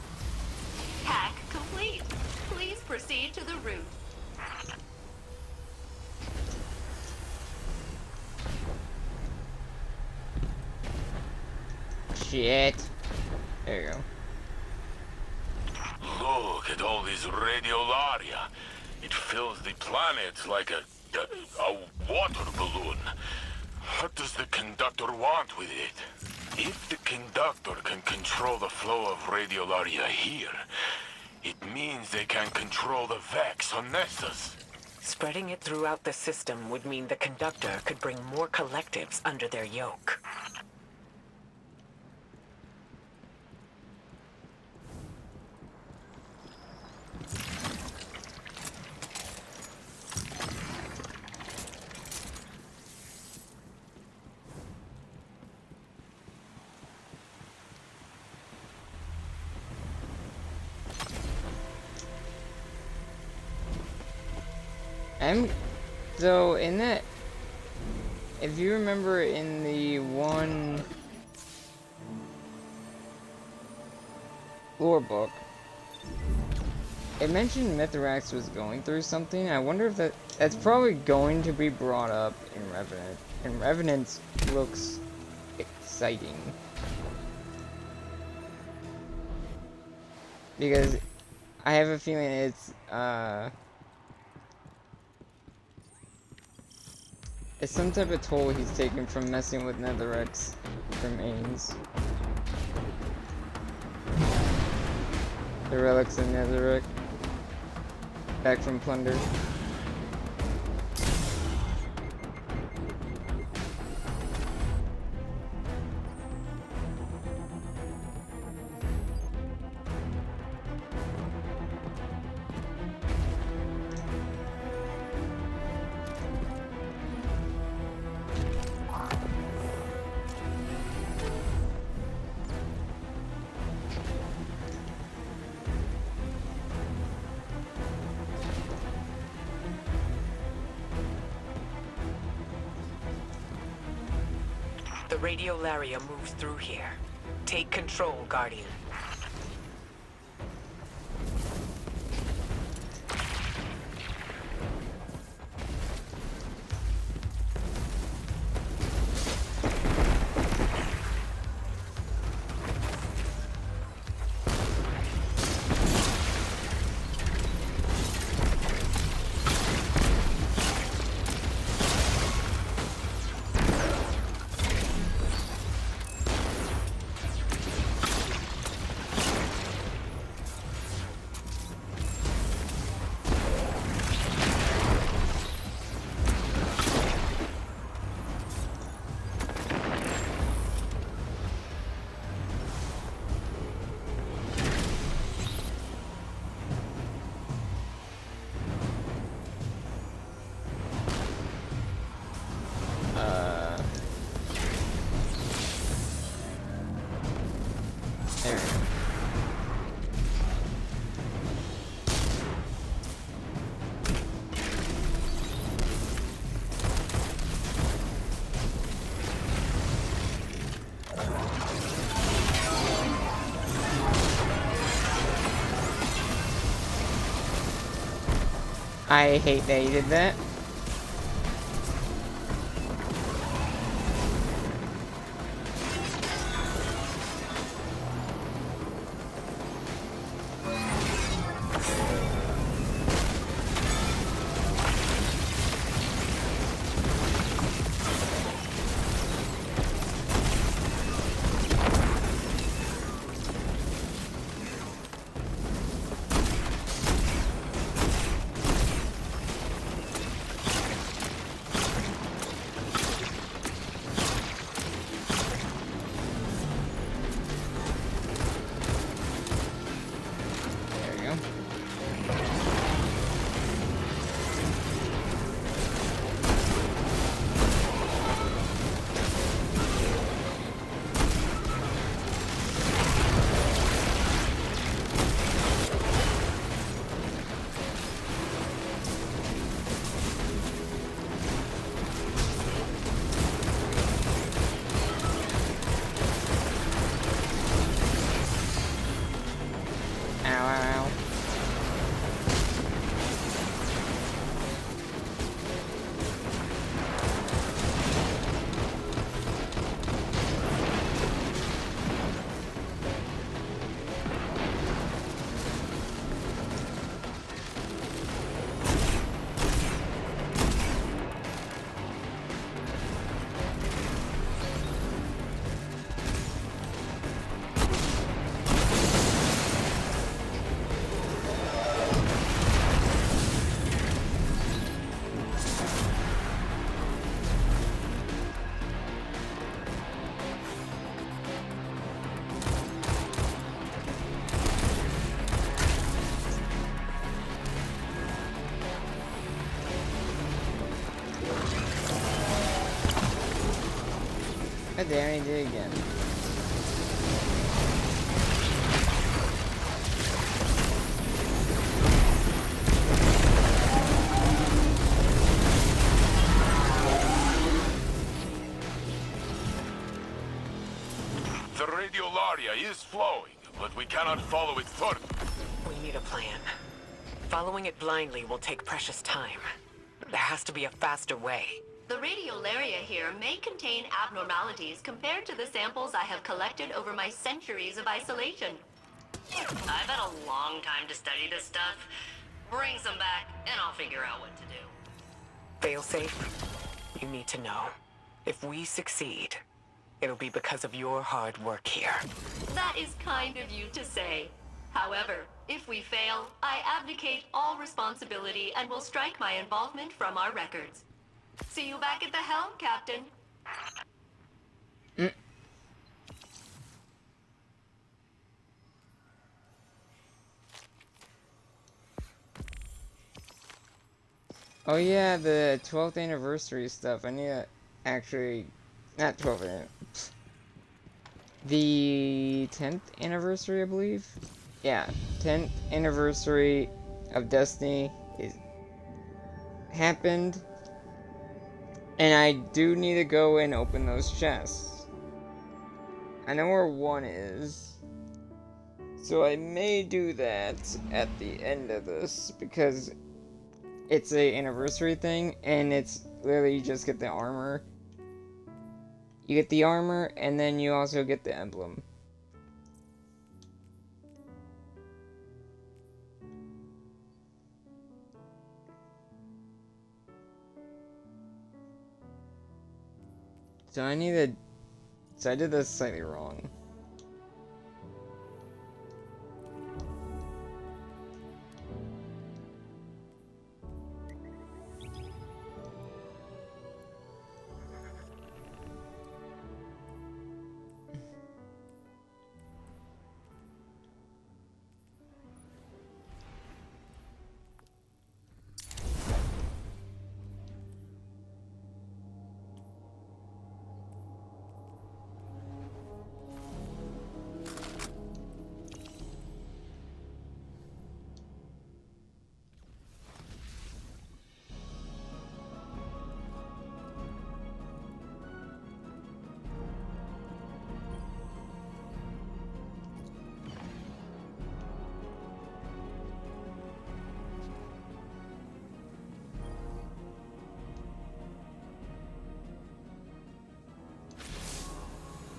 Hack complete. Please proceed to the route. Shit. There you go. Look at all this radiolaria. It fills the planet like a water balloon. What does the Conductor want with it? If the Conductor can control the flow of radiolaria here, it means they can control the Vex on Nessus. Spreading it throughout the system would mean the Conductor could bring more collectives under their yoke. So in that, if you remember in the one lore book, it mentioned Mithrax was going through something. I wonder if that's probably going to be brought up in Revenant. And Revenant looks exciting. Because I have a feeling it's some type of toll he's taken from messing with Netherrex from Ains. The relics of Netherrex. Back from Plunder. The radiolaria moves through here. Take control, Guardian. I hate that he did that. God damn, he did it again. The radiolaria is flowing, but we cannot follow it further. We need a plan. Following it blindly will take precious time. There has to be a faster way. The radiolaria here may contain abnormalities compared to the samples I have collected over my centuries of isolation. I've had a long time to study this stuff. Bring some back, and I'll figure out what to do. Failsafe, you need to know. If we succeed, it'll be because of your hard work here. That is kind of you to say. However, if we fail, I abdicate all responsibility and will strike my involvement from our records. See you back at the helm, Captain. Oh yeah, the 12th anniversary stuff. I need to actually... Not 12th, the 10th anniversary, I believe? Yeah, 10th anniversary of Destiny is happened. And I do need to go and open those chests. I know where one is. So I may do that at the end of this, because it's a anniversary thing, and it's literally you just get the armor. You get the armor, and then you also get the emblem. So I need to... So I did this slightly wrong.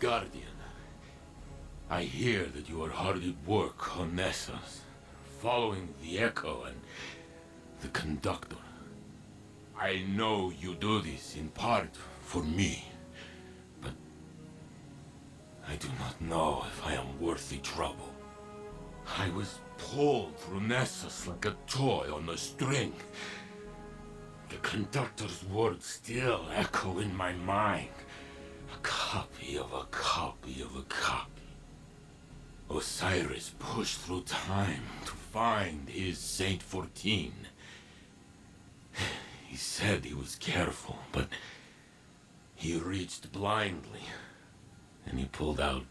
Guardian, I hear that you are hard at work on Nessus, following the Echo and the Conductor. I know you do this in part for me, but I do not know if I am worth the trouble. I was pulled through Nessus like a toy on a string. The Conductor's words still echo in my mind. A copy of a copy of a copy. Osiris pushed through time to find his Saint 14. He said he was careful, but he reached blindly, and he pulled out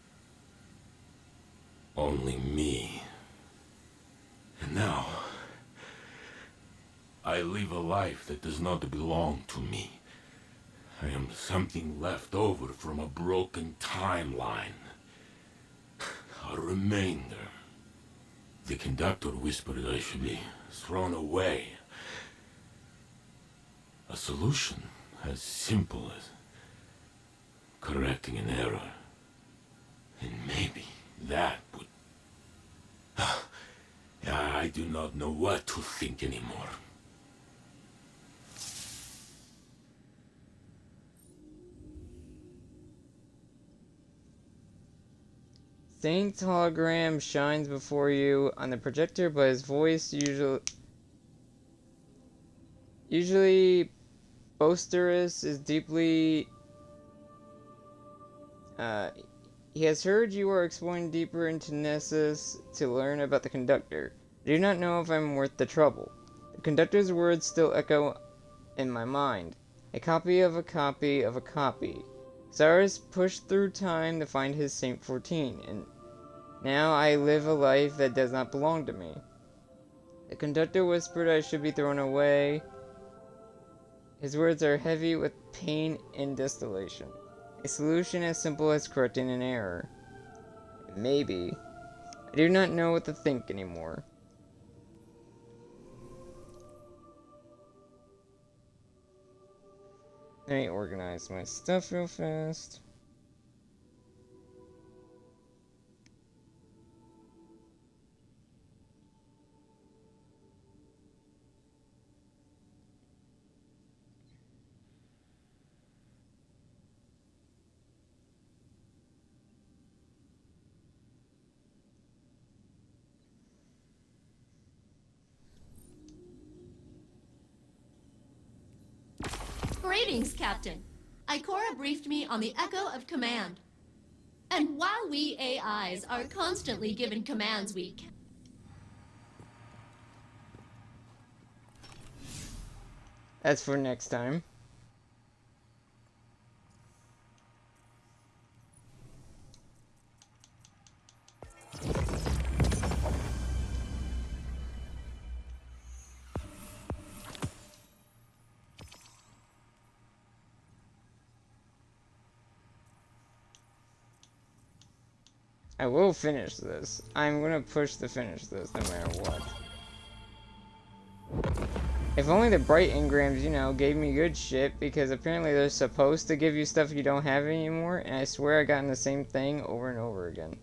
only me. And now, I live a life that does not belong to me. I am something left over from a broken timeline. A remainder. The Conductor whispered I should be thrown away. A solution as simple as correcting an error. And maybe that would... I do not know what to think anymore. Saint's hologram shines before you on the projector, but his voice usually boisterous is deeply... he has heard you are exploring deeper into Nessus to learn about the Conductor. I do not know if I'm worth the trouble. The Conductor's words still echo in my mind. A copy of a copy of a copy. Cyrus pushed through time to find his Saint 14, and now I live a life that does not belong to me. The conductor whispered I should be thrown away. His words are heavy with pain and desolation. A solution as simple as correcting an error. Maybe. I do not know what to think anymore. Let me organize my stuff real fast. Greetings, Captain. Ikora briefed me on the Echo of Command. And while we AIs are constantly given commands we can... That's for next time. I will finish this. I'm gonna push to finish this no matter what. If only the bright engrams, you know, gave me good shit, because apparently they're supposed to give you stuff you don't have anymore, and I swear I gotten the same thing over and over again.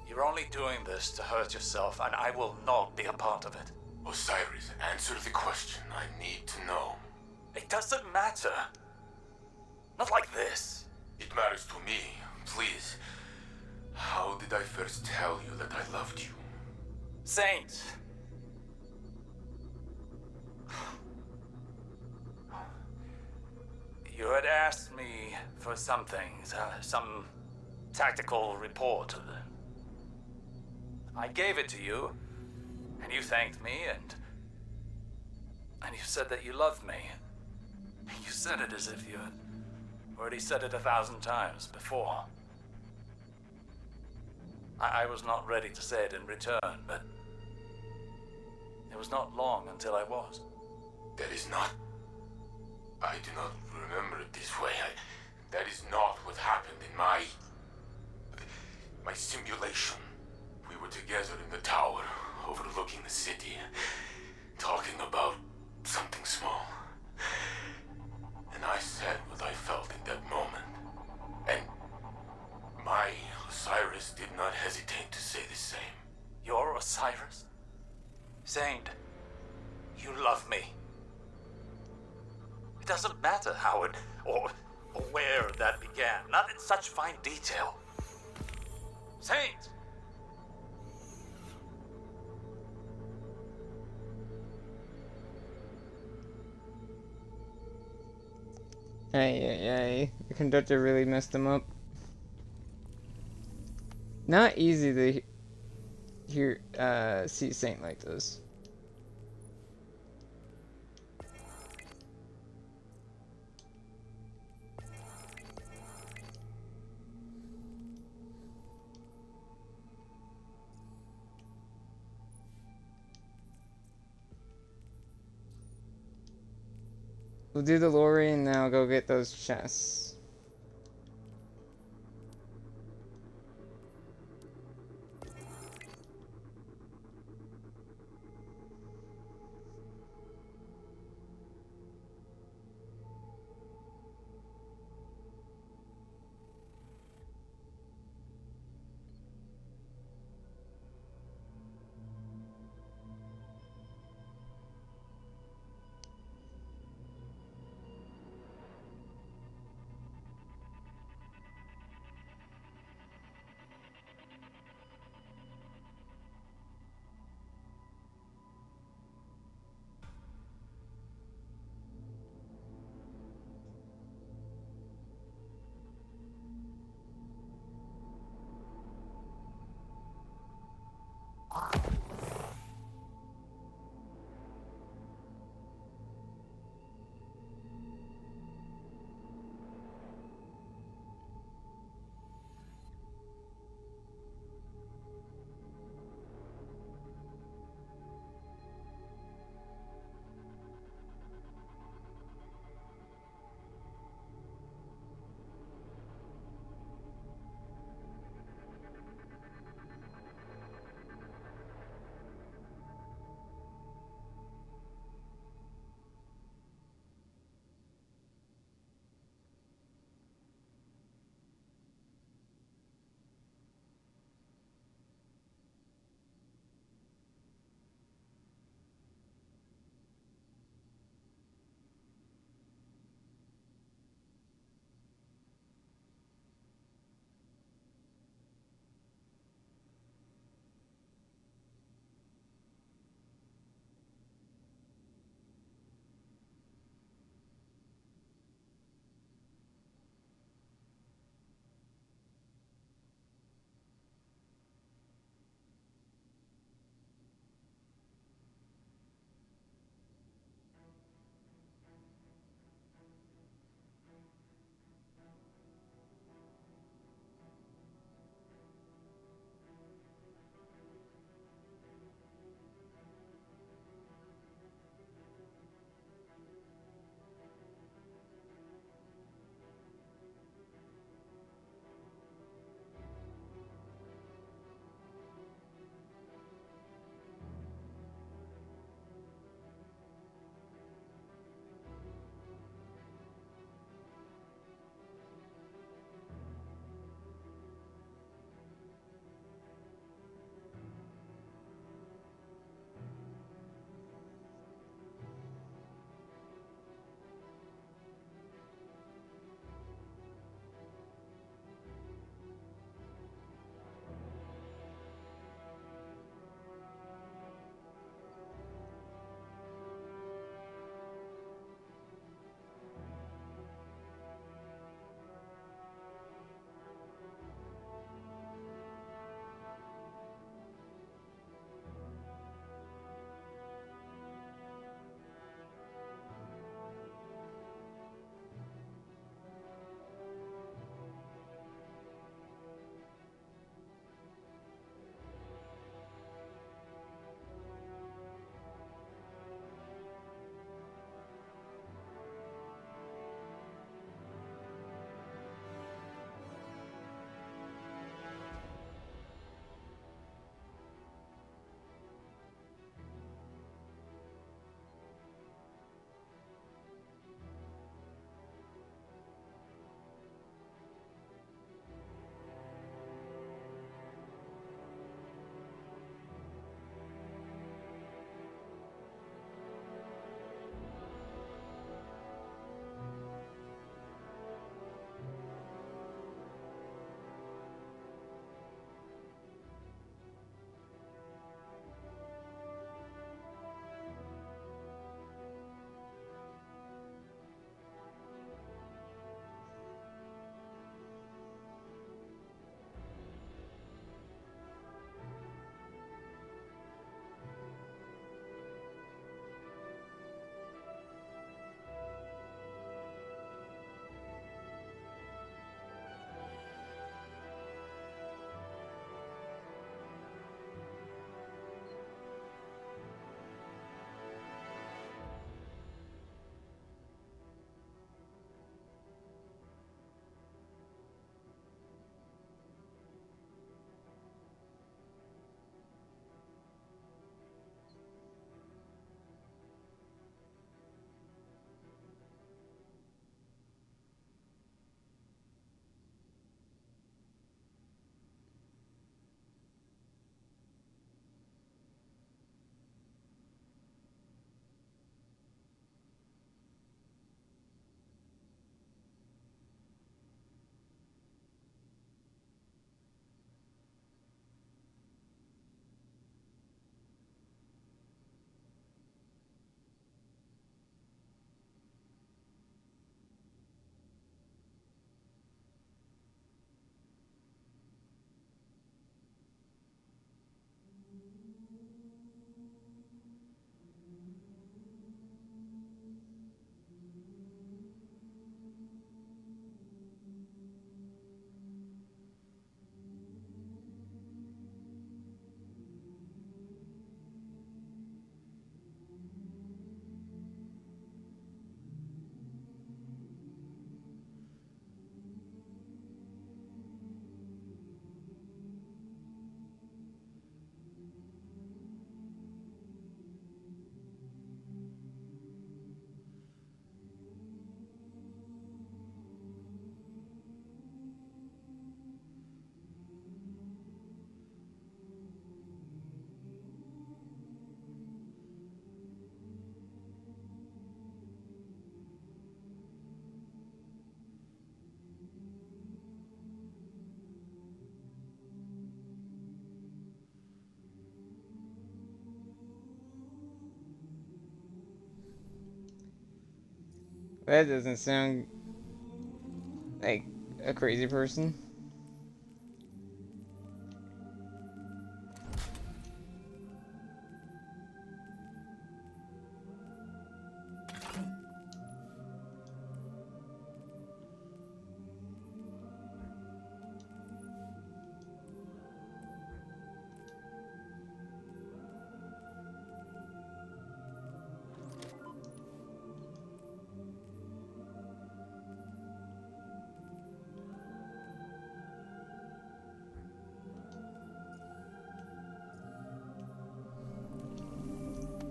You're only doing this to hurt yourself, and I will not be a part of it. Osiris, answer the question. I need to know. It doesn't matter. Not like this. It matters to me. Please. How did I first tell you that I loved you? Saint. You had asked me for some things, some tactical report. I gave it to you, and you thanked me, and you said that you loved me. You said it as if you had already said it 1,000 times before. I was not ready to say it in return, but it was not long until I was. That is not... I do not remember it this way. That is not what happened in my simulation. We were together in the tower, overlooking the city, talking about something small. And I said what I felt in that moment. And my Osiris did not hesitate to say the same. Your Osiris? Saint, you love me. It doesn't matter how it or where that began, not in such fine detail. Saint! Ay. The conductor really messed him up. Not easy to see Saint like this. We'll do the lorry and now go get those chests. That doesn't sound like a crazy person.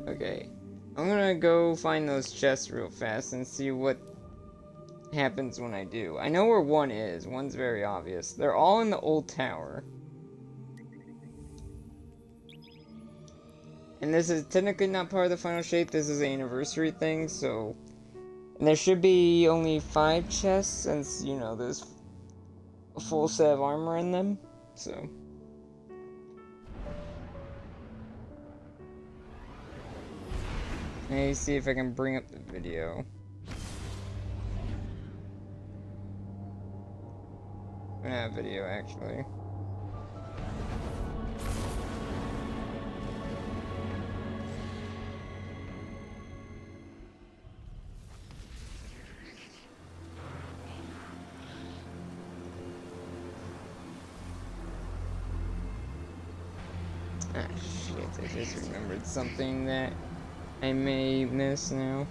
Okay, I'm gonna go find those chests real fast and see what happens when I do. I know where one is. One's very obvious. They're all in the old tower. And this is technically not part of the final shape. This is an anniversary thing, so... And there should be only 5 chests since, you know, there's a full set of armor in them, so... Let me see if I can bring up the video. I don't have video, actually. Ah, shit, I just remembered something that I may miss now.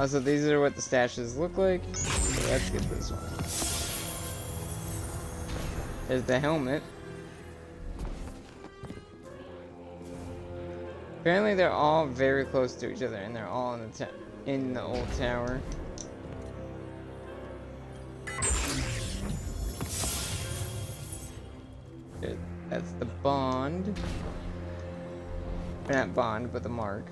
Also, these are what the stashes look like. So let's get this one. There's the helmet. Apparently, they're all very close to each other, and they're all in the old tower. Good. That's the bond. Or not bond, but the mark.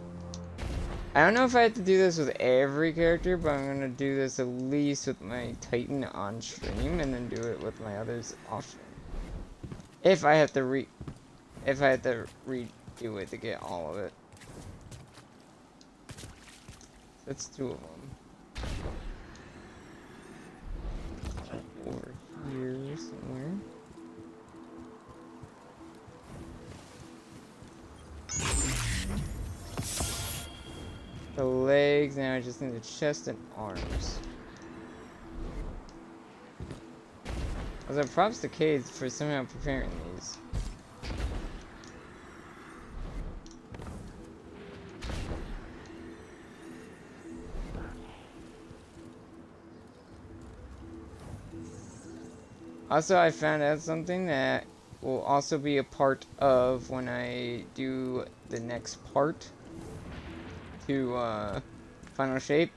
I don't know if I have to do this with every character, but I'm gonna do this at least with my Titan on stream, and then do it with my others off stream. If I have to redo it to get all of it. That's 2 of them. Over here somewhere. The legs, now I just need the chest and arms. Also, props to Cade for somehow preparing these. Also, I found out something that will also be a part of when I do the next part to Final Shape,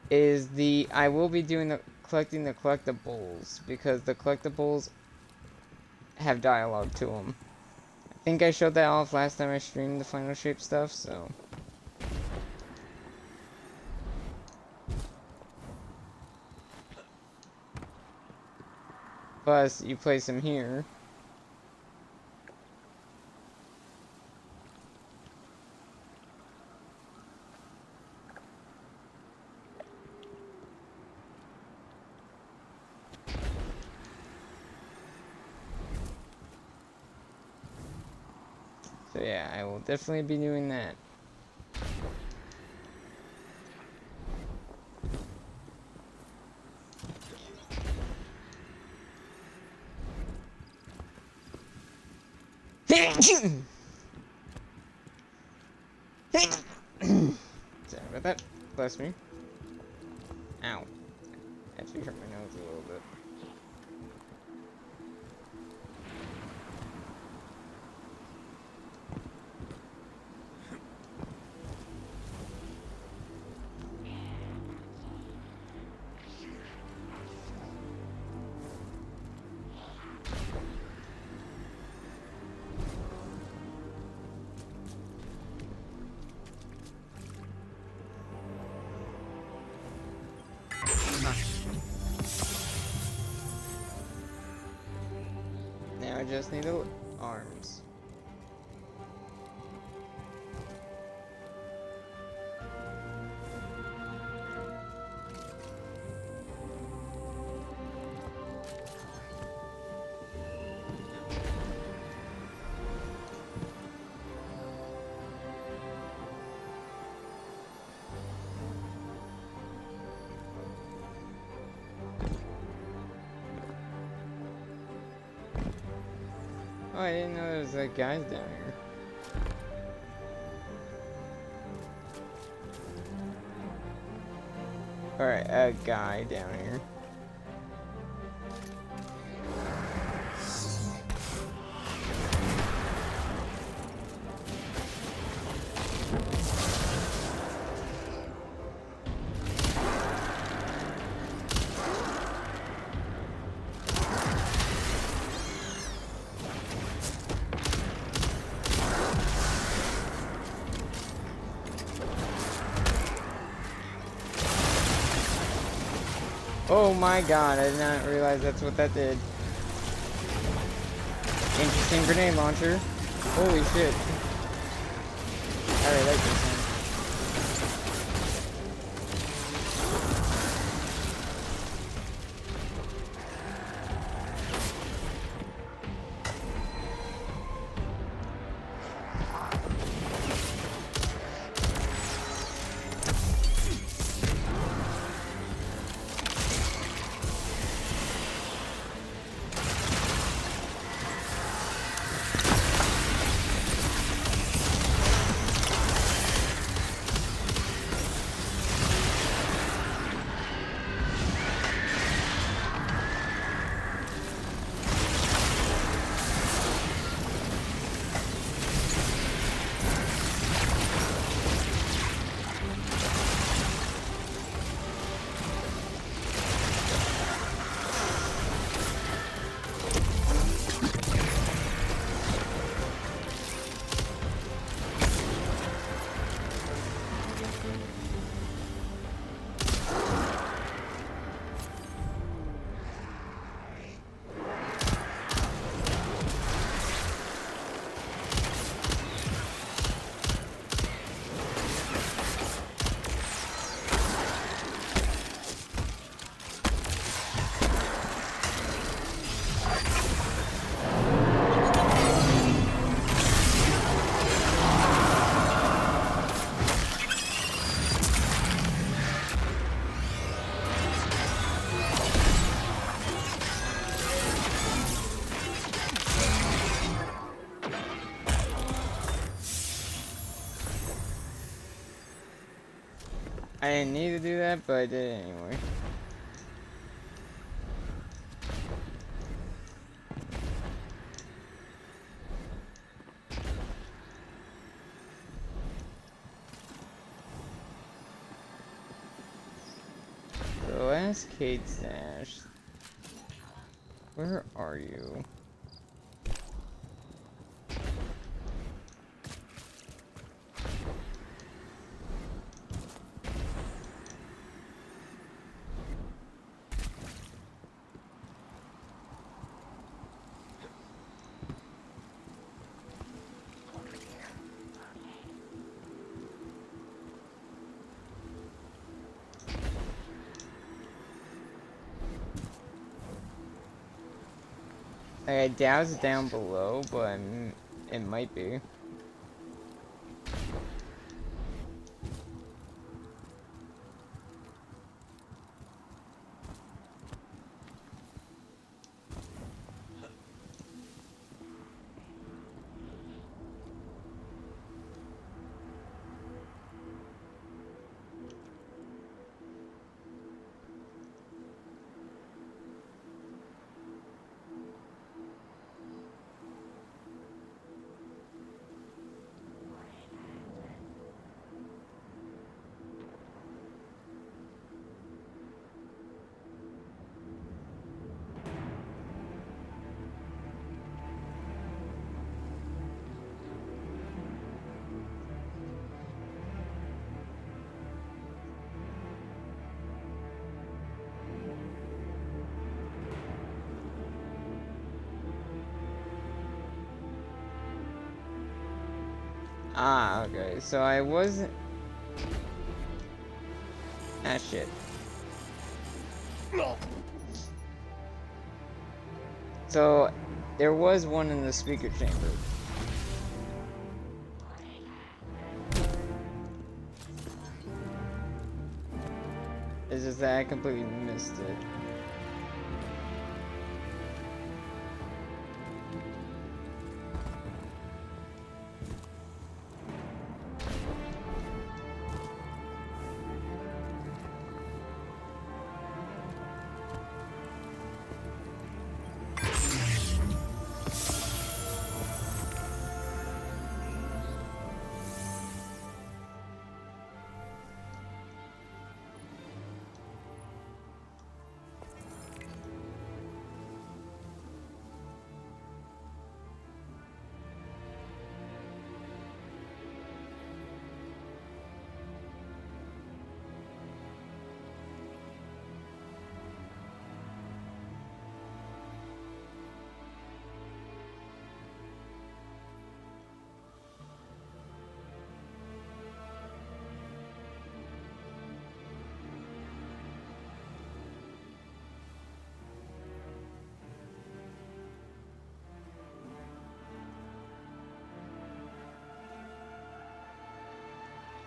is I will be doing collecting the collectibles, because the collectibles have dialogue to them. I think I showed that off last time I streamed the Final Shape stuff, so Plus, you place them here. So yeah, I will definitely be doing that. Sorry about that. Bless me. Ow. Actually hurt my nose a little bit. Now I just need the arms. Oh, I didn't know there was like guys down here. Alright, a guy down here. Oh my god, I did not realize that's what that did. Interesting grenade launcher. Holy shit. I really like this one. I didn't need to do that, but I did it anyway. The last Cade stash. Where are you? Like, I doubt it's down below, but it might be. Ah, okay. So I wasn't... Ah, shit. So, there was one in the speaker chamber. It's just that I completely missed it.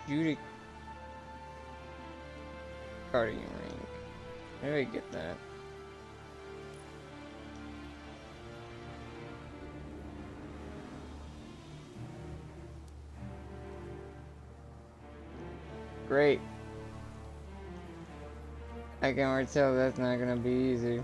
Judy Guardian ring. How do I get that? Great. I can already tell that's not gonna be easy.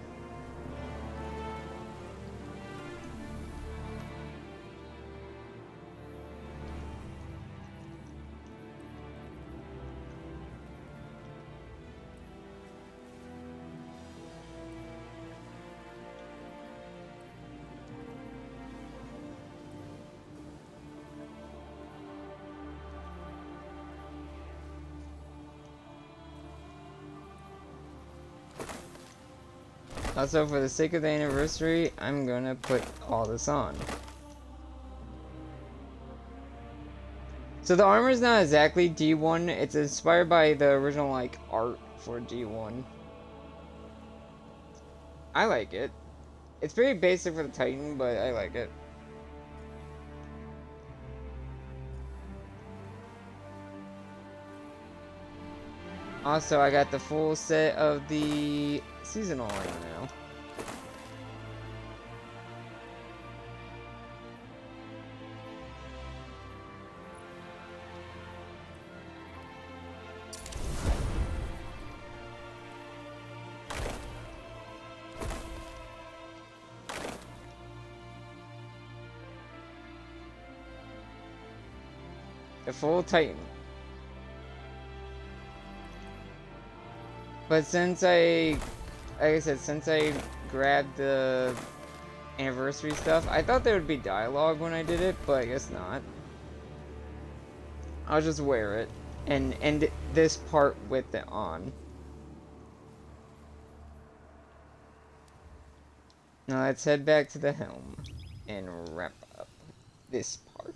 Also, for the sake of the anniversary, I'm gonna put all this on. So the armor's not exactly D1, it's inspired by the original, like, art for D1. I like it. It's very basic for the Titan, but I like it. Also, I got the full set of the seasonal armor now. The full Titan. But since like I said, since I grabbed the anniversary stuff, I thought there would be dialogue when I did it, but I guess not. I'll just wear it and end this part with it on. Now let's head back to the helm and wrap up this part.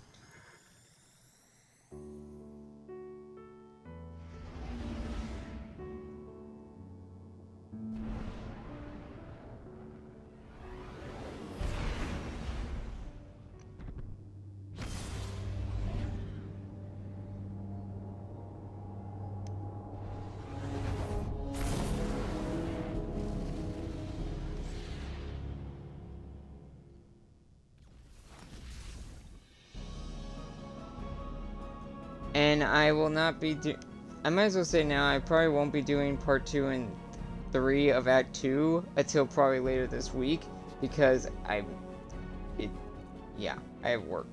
And I will not be I might as well say now, I probably won't be doing part 2 and 3 of Act 2 until probably later this week, because I have work.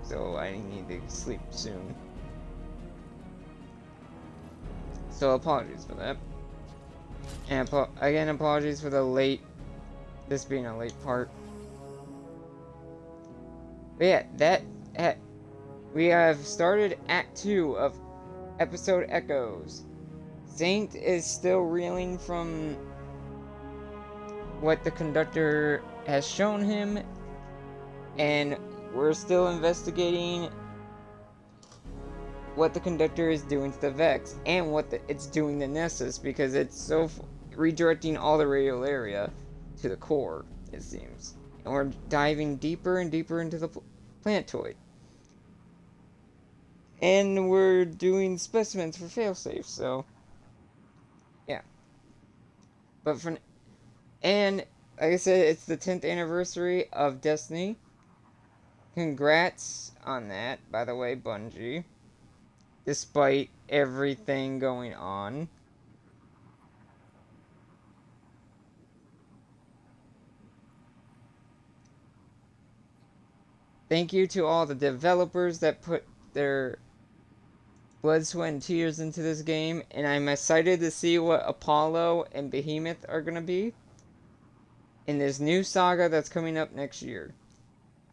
So I need to sleep soon. So apologies for that. And again, apologies for this being a late part. But yeah, we have started Act 2 of episode Echoes. Saint is still reeling from what the conductor has shown him, and we're still investigating what the conductor is doing to the Vex, and what it's doing to Nessus, because it's so redirecting all the radial area to the core, it seems. And we're diving deeper and deeper into the planetoid. And we're doing specimens for Failsafe, so yeah. But and like I said, it's the 10th anniversary of Destiny. Congrats on that, by the way, Bungie. Despite everything going on. Thank you to all the developers that put their blood, sweat, and tears into this game, and I'm excited to see what Apollo and Behemoth are going to be in this new saga that's coming up next year.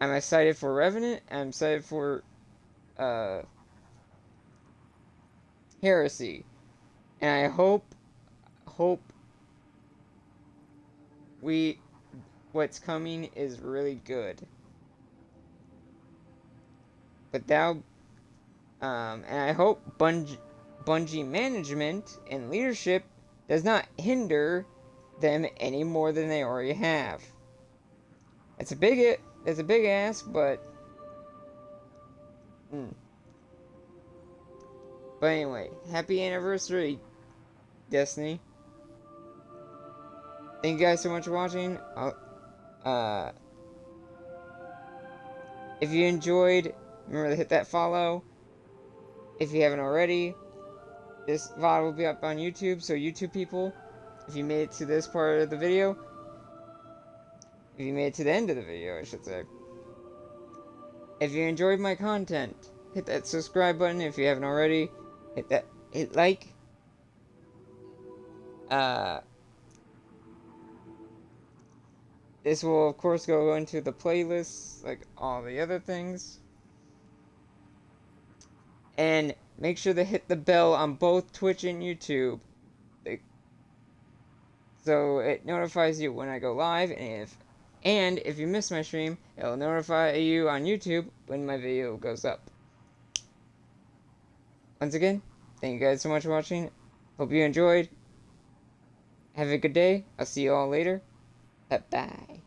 I'm excited for Revenant, I'm excited for Heresy, and I hope what's coming is really good. But and I hope Bungie management and leadership does not hinder them any more than they already have. It's a big ask, but But anyway, happy anniversary, Destiny. Thank you guys so much for watching. If you enjoyed, remember to hit that follow. If you haven't already, this VOD will be up on YouTube, so YouTube people, if you made it to this part of the video, if you made it to the end of the video, I should say. If you enjoyed my content, hit that subscribe button if you haven't already. Hit like. This will, of course, go into the playlist, like all the other things. And make sure to hit the bell on both Twitch and YouTube, so it notifies you when I go live, and if you miss my stream, it'll notify you on YouTube when my video goes up. Once again, thank you guys so much for watching. Hope you enjoyed. Have a good day. I'll see you all later. Bye.